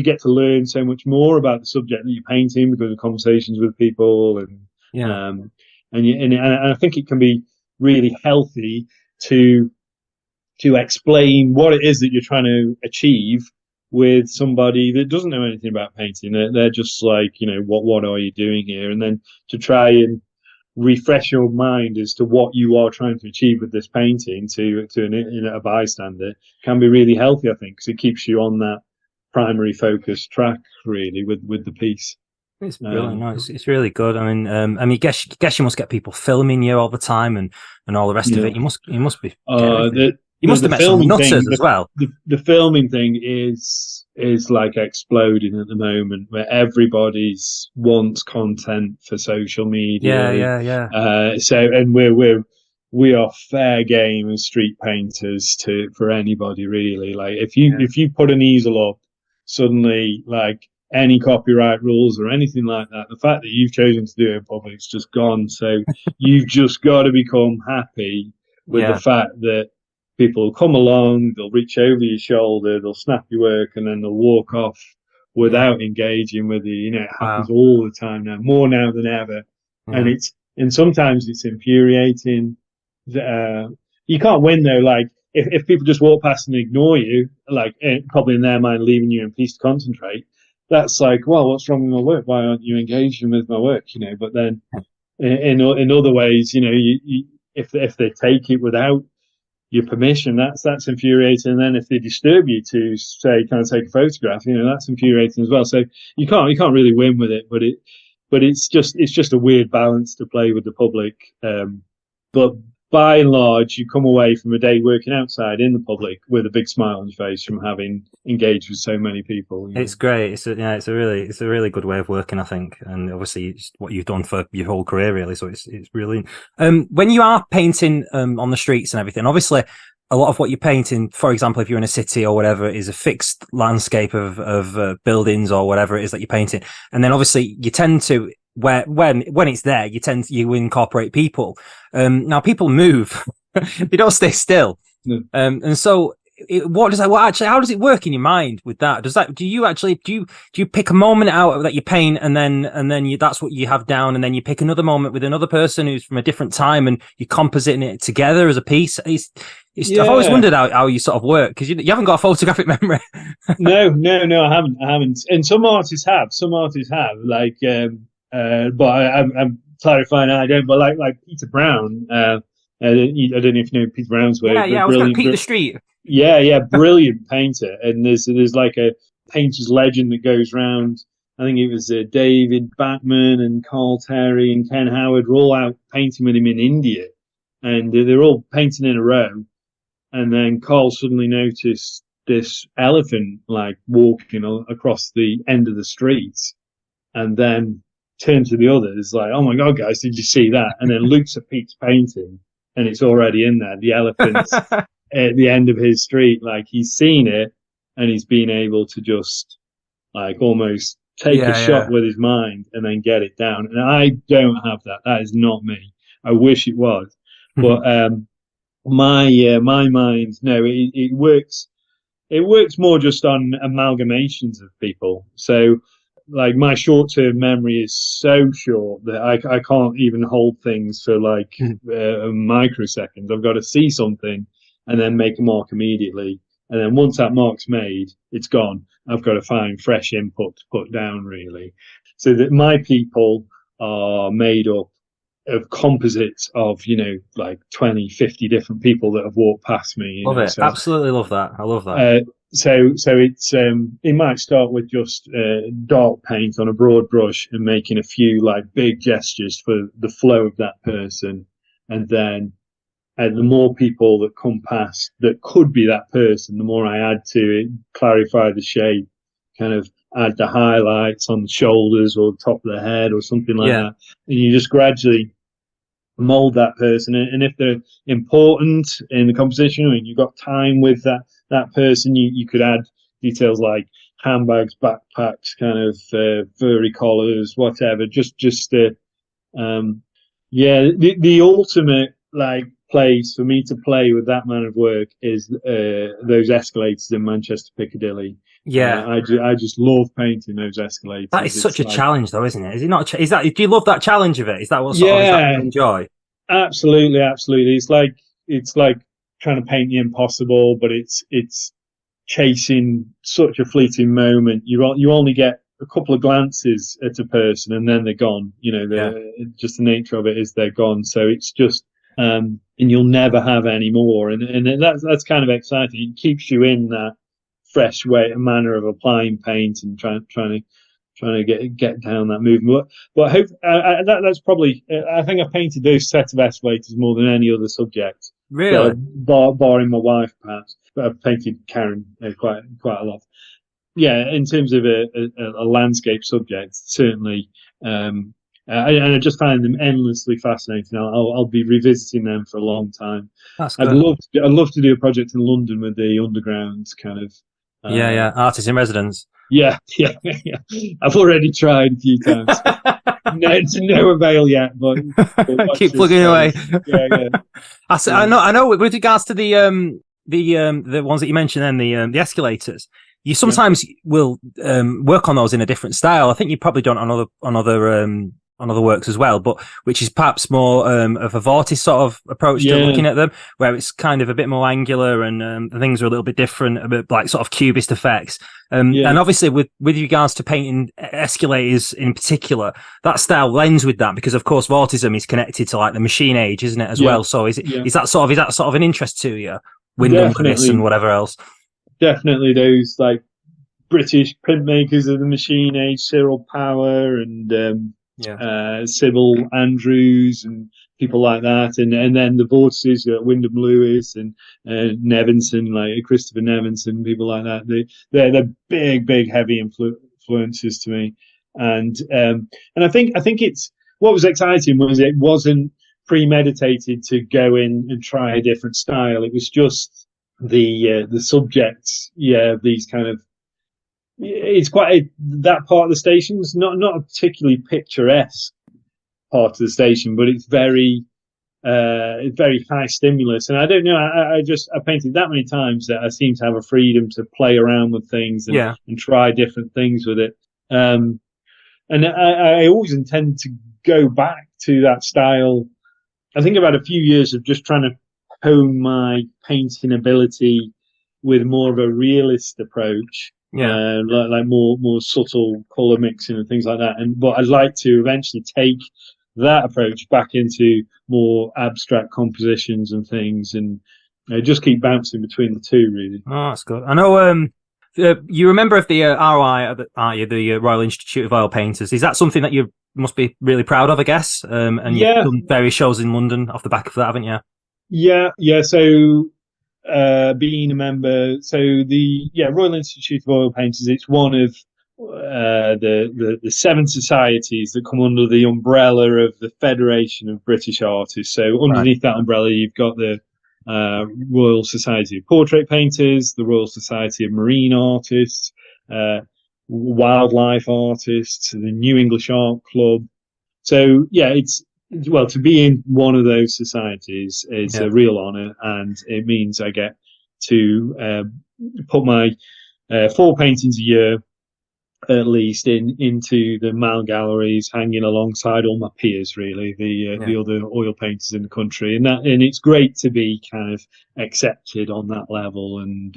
get to learn so much more about the subject that you're painting because of conversations with people and I think it can be really healthy to explain what it is that you're trying to achieve with somebody that doesn't know anything about painting. They're just like, what are you doing here? And then to try and refresh your mind as to what you are trying to achieve with this painting to a bystander can be really healthy, I think, because it keeps you on that primary focus track really with the piece. It's really nice. It's really good. I mean, guess you must get people filming you all the time and all the rest of it. You must be. You must have met some nutters as well. The filming thing is like exploding at the moment, where everybody's wants content for social media. Yeah. And we are fair game as street painters for anybody really. Like if you put an easel up, suddenly like any copyright rules or anything like that, the fact that you've chosen to do it in public is just gone. So you've just got to become happy with the fact that people will come along, they'll reach over your shoulder, they'll snap your work, and then they'll walk off without engaging with you. It happens all the time now, more now than ever. And sometimes it's infuriating. You can't win though. Like if people just walk past and ignore you, like probably in their mind leaving you in peace to concentrate, that's like, well, what's wrong with my work? Why aren't you engaging with my work? But then in other ways, if they take it without your permission, that's infuriating. And then if they disturb you to say, "Can I take a photograph?" That's infuriating as well. So you can't really win with it, but it's just a weird balance to play with the public. But by and large, you come away from a day working outside in the public with a big smile on your face from having engaged with so many people. It's great. It's a really good way of working, I think, and obviously it's what you've done for your whole career, really. So it's brilliant. When you are painting on the streets and everything, obviously a lot of what you're painting, for example, if you're in a city or whatever, is a fixed landscape of buildings or whatever it is that you're painting, and then obviously you tend to. When it's there, you incorporate people. Now people move; they don't stay still. No. And so, how does it work in your mind with that? Do you pick a moment out that you paint and then that's what you have down, and then you pick another moment with another person who's from a different time and you're compositing it together as a piece? I've always wondered how you sort of work, because you haven't got a photographic memory. No, I haven't. And some artists have. Like. But I'm clarifying I don't. But like Peter Brown, I don't know if you know Peter Brown's work. Yeah, I was going to Peter the Street. Yeah, brilliant painter. And there's like a painter's legend that goes round. I think it was David Batman and Carl Terry and Ken Howard were all out painting with him in India, and they're all painting in a row. And then Carl suddenly noticed this elephant like walking across the end of the street, and then turned to the others like, "Oh my God, guys, did you see that?" And then looks at Pete's painting, and it's already in there. The elephant's at the end of his street. Like, he's seen it, and he's been able to just like almost take a shot with his mind and then get it down. And I don't have that. That is not me. I wish it was, but my mind, no, it works. It works more just on amalgamations of people. So, like, my short-term memory is so short that I can't even hold things for like microseconds. I've got to see something and then make a mark immediately. And then once that mark's made, it's gone. I've got to find fresh input to put down, really. So that my people are made up of composites of, like 20, 50 different people that have walked past me. Love it. So, absolutely love that. I love that. So it's it might start with just dark paint on a broad brush and making a few like big gestures for the flow of that person, and then the more people that come past that could be that person, the more I add to it, clarify the shape, kind of add the highlights on the shoulders or the top of the head or something like that, and you just gradually mold that person. And if they're important in the composition and you've got time with that person, you could add details like handbags, backpacks, kind of furry collars, whatever. The ultimate like place for me to play with that man of work is those escalators in Manchester Piccadilly. Yeah, I just love painting those escalators. That is such a challenge, though, isn't it? Is it not? Is that? Do you love that challenge of it? Is that what sort of, is that you enjoy? Absolutely. It's like trying to paint the impossible, but it's chasing such a fleeting moment. You only get a couple of glances at a person, and then they're gone. Just the nature of it is they're gone. So it's just, and you'll never have any more. And that's kind of exciting. It keeps you in that fresh manner of applying paint and trying to get down that movement. But I hope that's probably. I think I've painted those set of escalators more than any other subject. Really, barring my wife, perhaps. But I've painted Karen quite a lot. Yeah, in terms of a landscape subject, certainly. And I just find them endlessly fascinating. I'll be revisiting them for a long time. That's good. I'd love to do a project in London with the underground kind of. Artists in residence. Yeah. I've already tried a few times. To no avail yet, but keep plugging away. Yeah. I know. With regards to the ones that you mentioned, then the escalators, you sometimes will work on those in a different style. I think you've probably done on other on other works as well, but which is perhaps more of a vortice sort of approach to looking at them, where it's kind of a bit more angular and the things are a little bit different, a bit like sort of cubist effects. And obviously with regards to painting escalators in particular, that style lends with that because of course vortism is connected to like the machine age, isn't it, as well? So is that sort of an interest to you? Wyndham Lewis and whatever else. Definitely those like British printmakers of the machine age, Cyril Power and Sybil Andrews and people like that, and then the vortices, Wyndham Lewis and Nevinson, like Christopher Nevinson, people like that. They're big heavy influences to me, and I think it's what was exciting was it wasn't premeditated to go in and try a different style. It was just the subjects, these kind of. It's quite that part of the station is not a particularly picturesque part of the station, but it's very high stimulus. And I don't know, I painted that many times that I seem to have a freedom to play around with things and try different things with it. And I always intend to go back to that style. I think about a few years of just trying to hone my painting ability with more of a realist approach. Like more subtle color mixing and things like that. But I'd like to eventually take that approach back into more abstract compositions and things, and just keep bouncing between the two. Really. Oh, that's good. I know. You remember of the ROI, aren't you? The Royal Institute of Oil Painters. Is that something that you must be really proud of? I guess. And you've done various shows in London off the back of that, haven't you? Yeah. So. Being a member, so the Royal Institute of Oil Painters, it's one of the 7 societies that come under the umbrella of the Federation of British Artists. So underneath that umbrella, you've got the Royal Society of Portrait Painters, the Royal Society of Marine Artists, Wildlife Artists, the New English Art Club. So to be in one of those societies is a real honour, and it means I get to put my 4 paintings a year, at least, into the Mall galleries, hanging alongside all my peers, really, the other oil painters in the country, and it's great to be kind of accepted on that level, and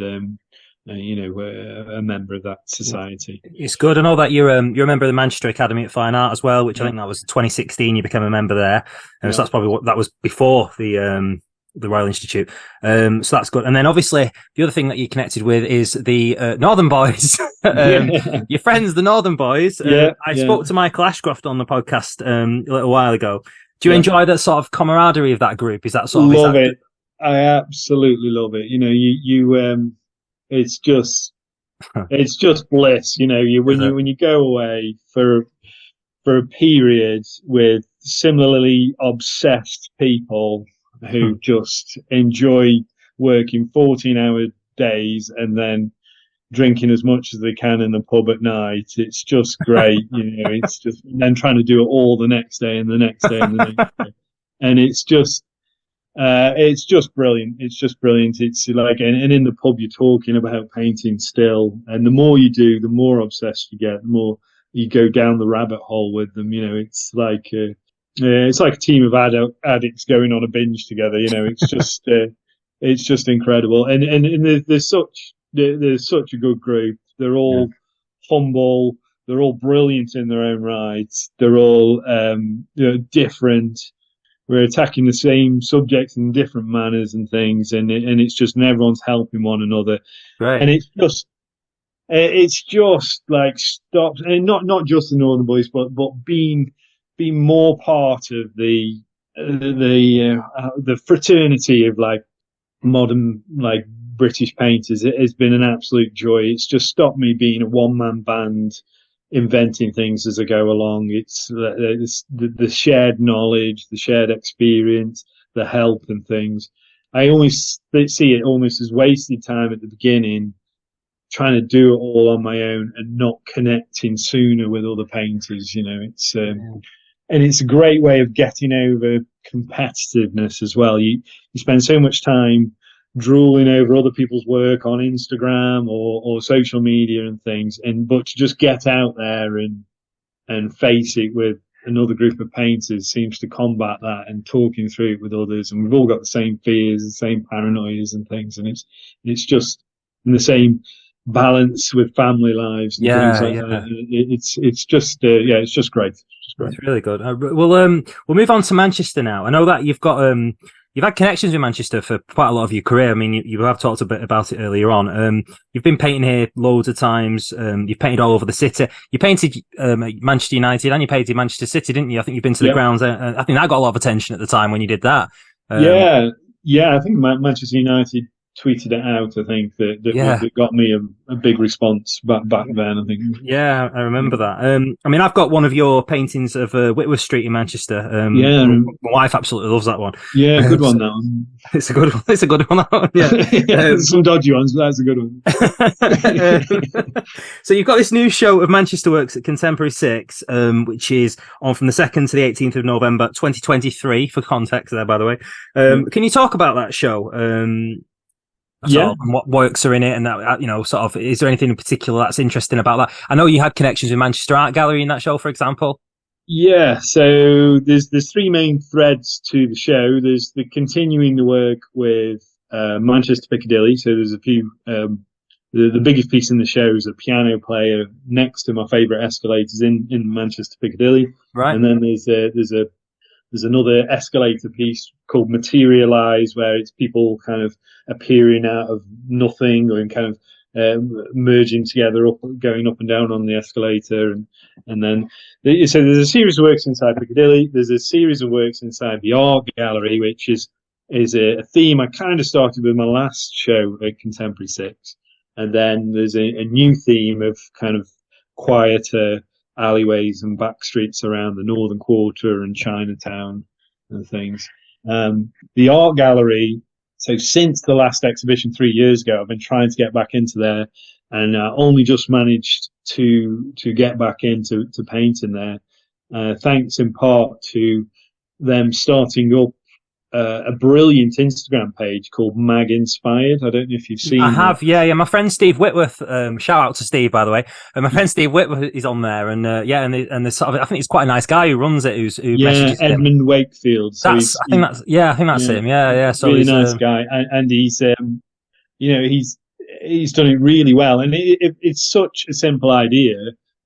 a member of that society. It's good. I know that you're a member of the Manchester Academy of Fine Art as well, which I think that was 2016. You became a member there, and so that's probably that was before the Royal Institute. So that's good. And then obviously the other thing that you connected with is the Northern Boys. Your friends, the Northern Boys. I spoke to Michael Ashcroft on the podcast a little while ago. Do you enjoy that sort of camaraderie of that group? Is that sort of love it? I absolutely love it. You it's just bliss, when you go away for a period with similarly obsessed people who just enjoy working 14-hour days and then drinking as much as they can in the pub at night. It's just great, it's just, and then trying to do it all the next day and the next day and the next day. And it's just brilliant. It's just brilliant. It's like, and in the pub, you're talking about painting still. And the more you do, the more obsessed you get, the more you go down the rabbit hole with them. It's like a team of addicts going on a binge together. It's just incredible. And there's such a good group. They're all humble. They're all brilliant in their own rights. They're all, different. We're attacking the same subjects in different manners and things, and it's just, and everyone's helping one another. Right. And it's just like stop, and not just the Northern Boys, but being more part of the fraternity of like modern like British painters. It has been an absolute joy. It's just stopped me being a one-man band inventing things as I go along. It's the shared knowledge, the shared experience, the help and things. I always see it almost as wasted time at the beginning, trying to do it all on my own and not connecting sooner with other painters. And it's a great way of getting over competitiveness as well. You spend so much time drooling over other people's work on Instagram or social media and things, but to just get out there and face it with another group of painters seems to combat that, and talking through it with others, and we've all got the same fears, the same paranoias and things, and it's just in the same balance with family lives and things like that. It's just it's just great. It's really good. We'll move on to Manchester now. I know that you've had connections with Manchester for quite a lot of your career. I mean, you have talked a bit about it earlier on. You've been painting here loads of times. You've painted all over the city. You painted Manchester United and you painted Manchester City, didn't you? I think you've been to the grounds. I think that got a lot of attention at the time when you did that. I think Manchester United tweeted it out. I think that got me a big response back then. I think. Yeah, I remember that. I mean, I've got one of your paintings of Whitworth Street in Manchester. My wife absolutely loves that one. Yeah, good one. That one. It's a good one. It's a good one. That one. Yeah, some dodgy ones, but that's a good one. So you've got this new show of Manchester Works at Contemporary 6, which is on from the 2nd to the 18th of November, 2023. For context, there, by the way. Can you talk about that show? And what works are in it, and that, sort of, is there anything in particular that's interesting about that? I know you had connections with Manchester Art Gallery in that show, for example. Yeah, so there's three main threads to the show. There's the continuing the work with Manchester Piccadilly. So there's a few. The biggest piece in the show is a piano player next to my favourite escalators in Manchester Piccadilly. Right. And then there's another escalator piece called Materialise, where it's people kind of appearing out of nothing or kind of merging together, going up and down on the escalator. And then, so there's a series of works inside Piccadilly. There's a series of works inside the Art Gallery, which is a theme I kind of started with my last show at Contemporary 6. And then there's a new theme of kind of quieter alleyways and back streets around the Northern Quarter and Chinatown and things. The Art Gallery, so since the last exhibition 3 years ago, I've been trying to get back into there, and only just managed to get back into painting there, thanks in part to them starting up a brilliant Instagram page called Mag Inspired. I don't know if you've seen it. I have, yeah. My friend Steve Whitworth, shout out to Steve, by the way. My friend Steve Whitworth is on there, and and there's sort of, I think he's quite a nice guy who runs it. Who messages Edmund him. Wakefield. So I think that's him. Yeah. So really nice guy, and he's he's done it really well, and it's such a simple idea,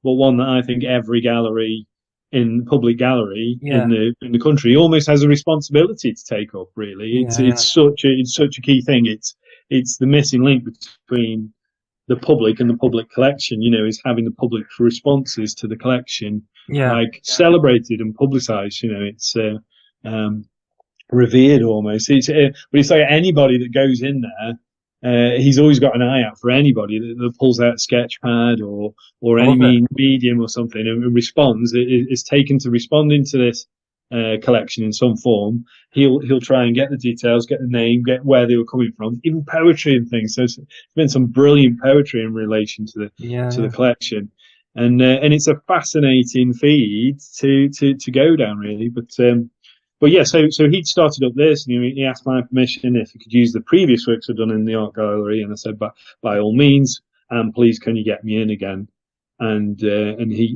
but one that I think every gallery in public gallery in the country almost has a responsibility to take up. Really, it's such a key thing. It's the missing link between the public and the public collection. Is having the public responses to the collection celebrated and publicised. It's revered almost. But it's like anybody that goes in there. He's always got an eye out for anybody that pulls out a sketch pad or any medium or something and responds. Is taken to responding to this collection in some form. He'll try and get the details, get the name, get where they were coming from, even poetry and things. So there's been some brilliant poetry in relation to the collection, and it's a fascinating feed to go down, really. But yeah, so he'd started up this, and he asked my permission if he could use the previous works I'd done in the Art Gallery, and I said, by all means, and please, can you get me in again? And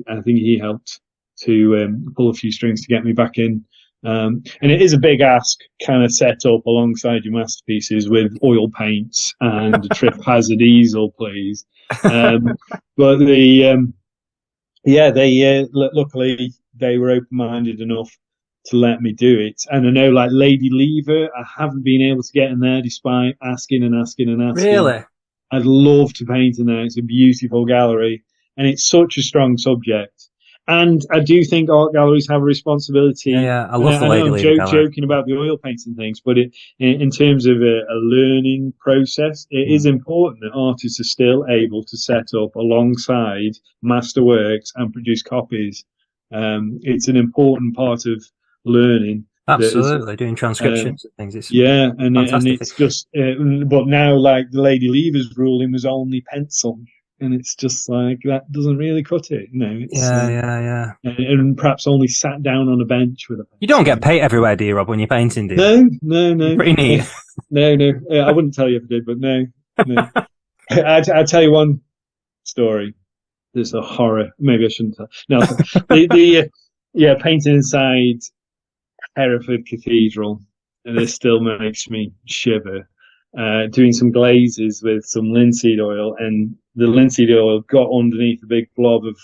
I think he helped to pull a few strings to get me back in. And it is a big ask, kind of set up alongside your masterpieces with oil paints and a trip hazard easel, please. But luckily they were open-minded enough to let me do it. And I know, like Lady Lever, I haven't been able to get in there despite asking. Really? I'd love to paint in there. It's a beautiful gallery, and it's such a strong subject. And I do think art galleries have a responsibility. Yeah, I love the Lady Lever. I'm joking about the oil paints and things, but in terms of a learning process, it is important that artists are still able to set up alongside masterworks and produce copies. It's an important part of learning. Absolutely, doing transcriptions and things. And it's just, but now, like, the Lady Lever's ruling was only pencil, and it's just like, that doesn't really cut it, and perhaps only sat down on a bench with a pencil. You don't get paint everywhere, do you, Rob, when you're painting, do you? No. Pretty neat. No. I wouldn't tell you if I did, but no. I'll tell you one story. There's a horror. Maybe I shouldn't tell. No, Yeah, painting inside Hereford Cathedral, and this still makes me shiver. Doing some glazes with some linseed oil, and the linseed oil got underneath a big blob of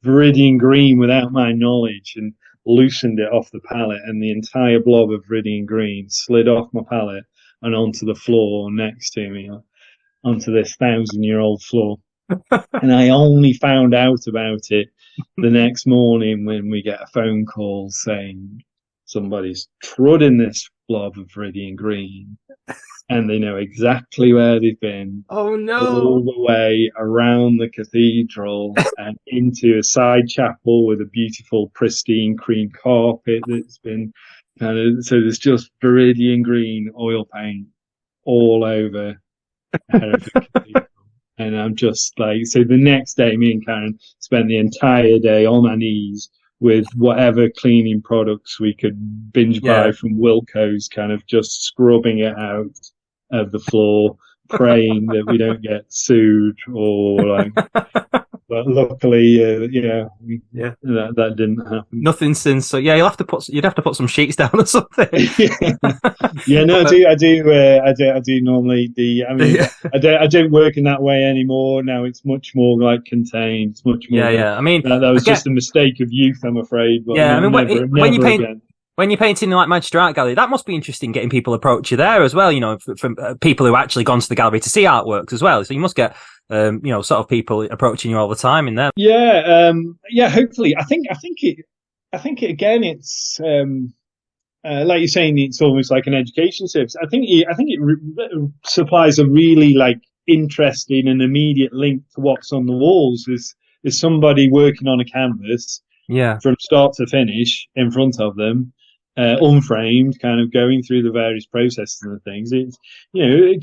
Viridian green without my knowledge and loosened it off the palette, and the entire blob of Viridian green slid off my palette and onto the floor next to me, onto this 1,000-year-old floor. And I only found out about it the next morning when we get a phone call saying somebody's trod in this blob of Viridian green, and they know exactly where they've been. Oh no! All the way around the cathedral and into a side chapel with a beautiful, pristine cream carpet that's been so there's just Viridian green oil paint all over Hereford Cathedral. And I'm just like, so the next day, me and Karen spent the entire day on our knees with whatever cleaning products we could binge buy from Wilko's, kind of just scrubbing it out of the floor, praying that we don't get sued or like. But luckily, that didn't happen. Nothing since. So you'd have to put some sheets down or something. I do normally. I don't work in that way anymore. Now it's much more like contained. It's much more. I mean, that was just a mistake of youth, I'm afraid. But when you paint. Again. When you're painting in like Manchester Art Gallery, that must be interesting getting people approach you there as well, from people who actually gone to the gallery to see artworks as well. So you must get, sort of people approaching you all the time in there. Yeah, hopefully. I think it again, it's, like you're saying, it's almost like an education service. I think it supplies a really like interesting and immediate link to what's on the walls. Is somebody working on a canvas, from start to finish in front of them. Unframed, kind of going through the various processes and things. It's,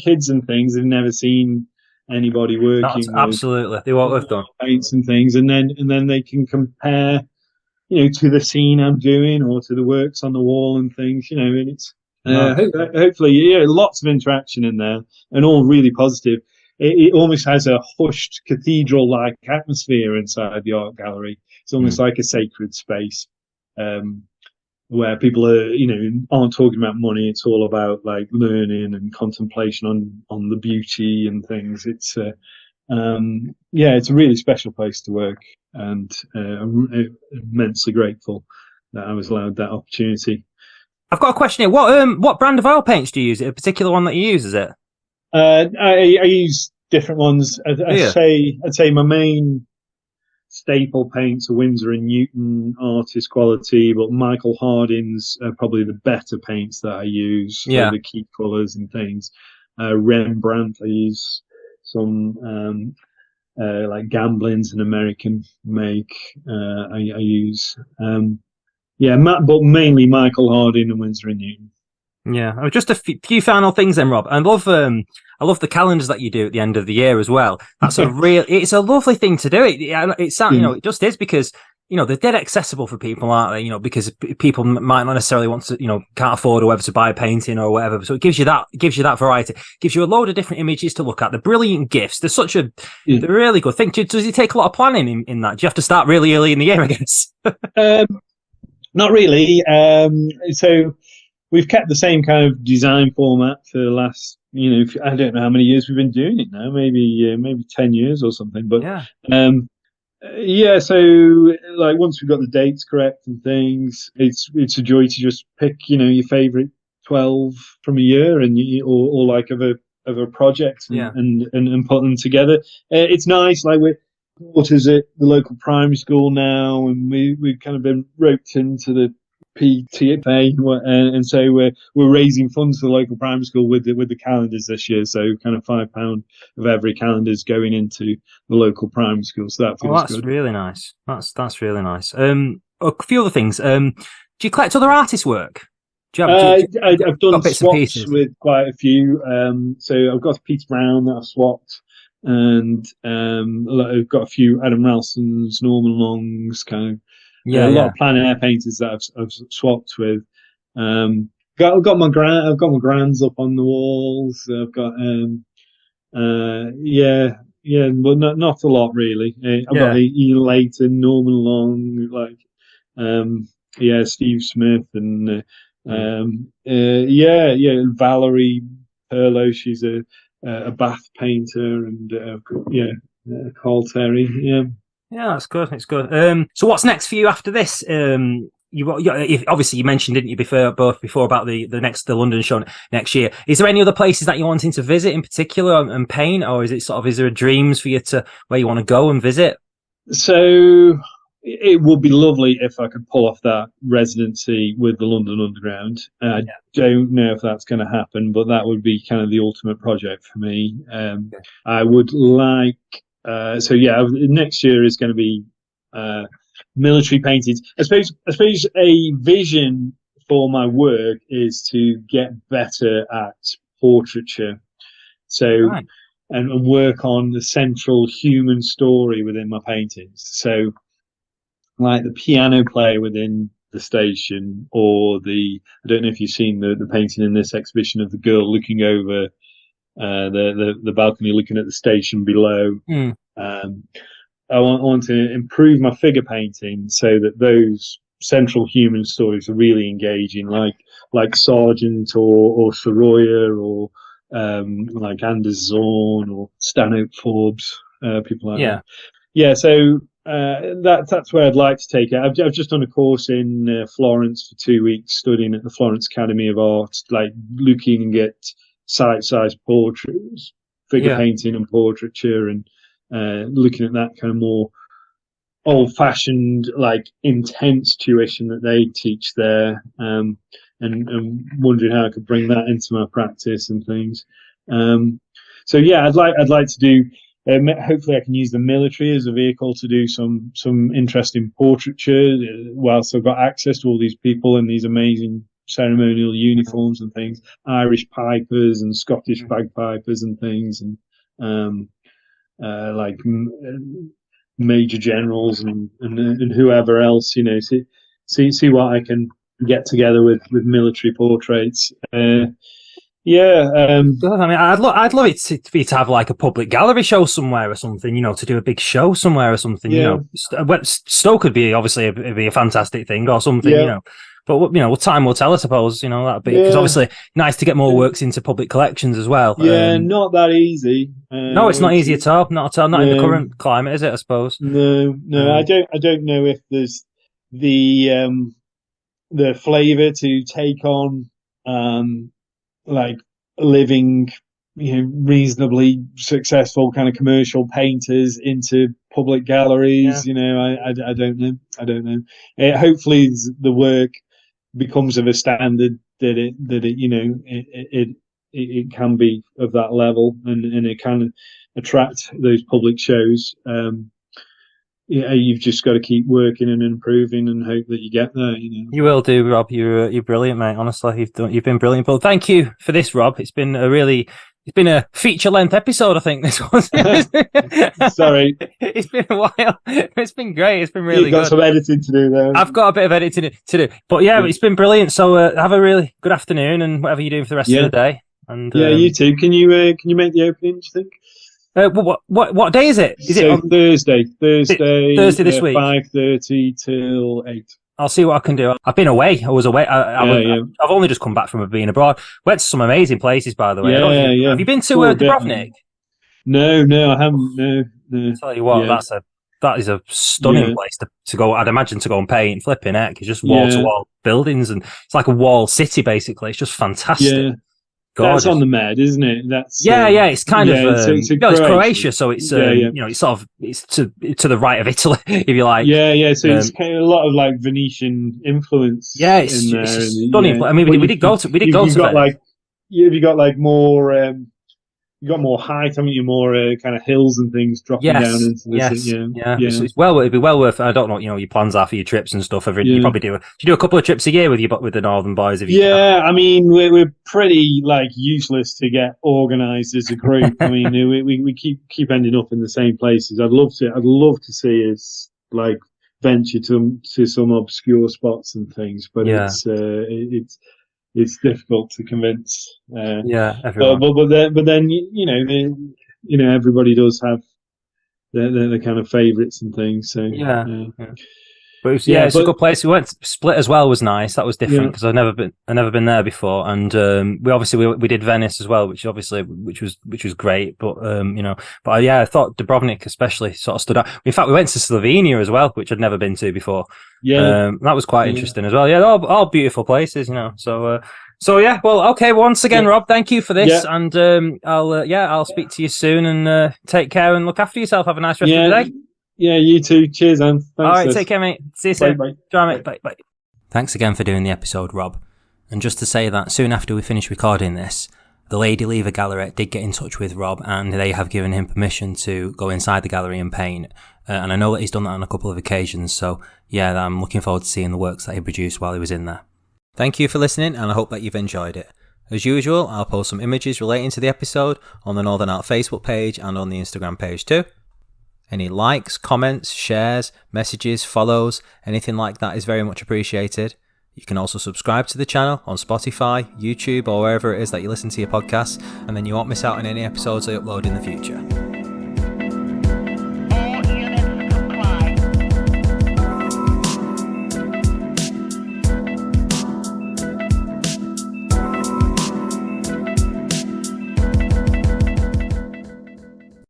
kids and things have never seen anybody working. Absolutely, they won't have done paints and things, and then they can compare, to the scene I'm doing or to the works on the wall and things. And it's hopefully, lots of interaction in there and all really positive. It almost has a hushed cathedral-like atmosphere inside the art gallery. It's almost like a sacred space. Where people aren't talking about money. It's all about like learning and contemplation on the beauty and things. It's it's a really special place to work, and I'm immensely grateful that I was allowed that opportunity. I've got a question here. What brand of oil paints do you use? Is it a particular one that you use? Is it? I use different ones. I'd say my main staple paints are Winsor and Newton artist quality, but Michael Harding's are probably the better paints that I use. The key colours and things. Rembrandt, I use some like Gamblin's an American make. I use but mainly Michael Harding and Winsor and Newton. Yeah, just a few final things then, Rob. I love the calendars that you do at the end of the year as well. That's it's a lovely thing to do. It just is because, they're dead accessible for people, aren't they? Because people might not necessarily want to, can't afford or whether to buy a painting or whatever. So it gives you that variety. It gives you a load of different images to look at. They're brilliant gifts. They're they're really good thing. Does it take a lot of planning in that? Do you have to start really early in the year, I guess? Not really. So we've kept the same kind of design format for the last, I don't know how many years we've been doing it now, maybe 10 years or something. But so like once we've got the dates correct and things, it's a joy to just pick, your favorite 12 from a year and or like of a project and put them together. It's nice, like we're daughters at the local primary school now, and we've kind of been roped into the PTA, and so we're raising funds for the local primary school with the calendars this year. So kind of £5 of every calendar is going into the local primary school. So that feels that's good. Really nice. That's really nice. A few other things. Do you collect other artists' work? I've done swaps with quite a few. So I've got Peter Brown that I've swapped, and I've got a few Adam Ralston's, Norman Long's, kind of. A lot of plein air painters that I've swapped with. I've got my grands up on the walls. I've got but not a lot really. I've got Ian Layton, Norman Long, like Steve Smith and Valerie Perlow. She's a bath painter, and Carl Terry. Yeah, that's good. It's good. So what's next for you after this? Obviously you mentioned, didn't you, before about the London show next year. Is there any other places that you're wanting to visit in particular and paint, or is there dreams for you where you want to go and visit? So it would be lovely if I could pull off that residency with the London Underground. I don't know if that's going to happen, but that would be kind of the ultimate project for me. I would like. Next year is going to be military paintings. I suppose a vision for my work is to get better at portraiture. So, and work on the central human story within my paintings. So, like the piano player within the station, or I don't know if you've seen the painting in this exhibition of the girl looking over the balcony, looking at the station below. I want to improve my figure painting so that those central human stories are really engaging, like Sargent or Soroya, or like Anders Zorn or Stanhope Forbes, people like that. Yeah, so that's where I'd like to take it. I've just done a course in Florence for 2 weeks, studying at the Florence Academy of Art, like looking at size portraits, figure painting and portraiture, and looking at that kind of more old-fashioned, like intense tuition that they teach there, and wondering how I could bring that into my practice and things. I'd like to do. Hopefully, I can use the military as a vehicle to do some interesting portraiture, whilst I've got access to all these people in these amazing ceremonial uniforms and things, Irish pipers and Scottish bagpipers and things, and like major generals and whoever else, see what I can get together with military portraits. I mean, I'd love it for you to have like a public gallery show somewhere or something, to do a big show somewhere or something. Stoke could be obviously it'd be a fantastic thing or something, But what time will tell, I suppose. That'd be, because obviously nice to get more works into public collections as well. Not that easy. No, it's not easy at all. Not at all. Not in the current climate, is it? I suppose. No. I don't know if there's the flavour to take on like living, reasonably successful kind of commercial painters into public galleries. I don't know. Hopefully the work becomes of a standard that it can be of that level, and it can attract those public shows. You've just got to keep working and improving and hope that you get there. You will do, Rob. You're brilliant, mate. Honestly, you've been brilliant. But thank you for this, Rob. It's been a feature-length episode, I think, this one. Sorry. It's been a while. It's been great. It's been really good. You've got some editing to do, though. I've got a bit of editing to do. But yeah, it's been brilliant. So have a really good afternoon and whatever you're doing for the rest of the day. And you too. Can you make the opening, do you think? What day is it? Is it on Thursday? Thursday this week. 5:30 till 8. I'll see what I can do. I've been away. I was away. I've only just come back from being abroad. Went to some amazing places, by the way. Have you been to Dubrovnik? No, I haven't. No. I'll tell you what, that is a stunning place to go. I'd imagine to go and paint. Flipping heck, it's just wall to wall buildings, and it's like a wall city basically. It's just fantastic. Yeah. Gorgeous. That's on the Med, isn't it? That's It's kind of it's Croatia, so it's it's sort of it's to the right of Italy, if you like. So it's kind of a lot of like Venetian influence. Yeah, it's stunning. I mean, we did go to. Have you got like more? You got more height, haven't you? More kind of hills and things dropping down into the city. It's it'd be well worth. I don't know what your plans are for your trips and stuff. You probably do. You do a couple of trips a year with the Northern Boys. I mean, we're pretty like useless to get organised as a group. I mean, we keep ending up in the same places. I'd love to see us like venture to some obscure spots and things, but it's difficult to convince. Everyone. But then everybody does have their kind of favourites and things. So But it was, it's a good place. We went to Split as well. Was nice. That was different because I've never been there before. And we did Venice as well, which was great. But I thought Dubrovnik especially sort of stood out. In fact, we went to Slovenia as well, which I'd never been to before. Yeah, that was quite interesting as well. Yeah, all beautiful places, So yeah, well, okay. Once again, Rob, thank you for this, and I'll speak to you soon. And take care and look after yourself. Have a nice rest of the day. Yeah, you too. Cheers, Anne. Thanks, all right, take care, mate. See you soon. Bye. Bye, mate. Bye. Thanks again for doing the episode, Rob. And just to say that soon after we finished recording this, the Lady Lever Gallery did get in touch with Rob, and they have given him permission to go inside the gallery and paint. And I know that he's done that on a couple of occasions. So yeah, I'm looking forward to seeing the works that he produced while he was in there. Thank you for listening, and I hope that you've enjoyed it. As usual, I'll post some images relating to the episode on the Northern Art Facebook page and on the Instagram page too. Any likes, comments, shares, messages, follows, anything like that is very much appreciated. You can also subscribe to the channel on Spotify, YouTube, or wherever it is that you listen to your podcasts, and then you won't miss out on any episodes I upload in the future.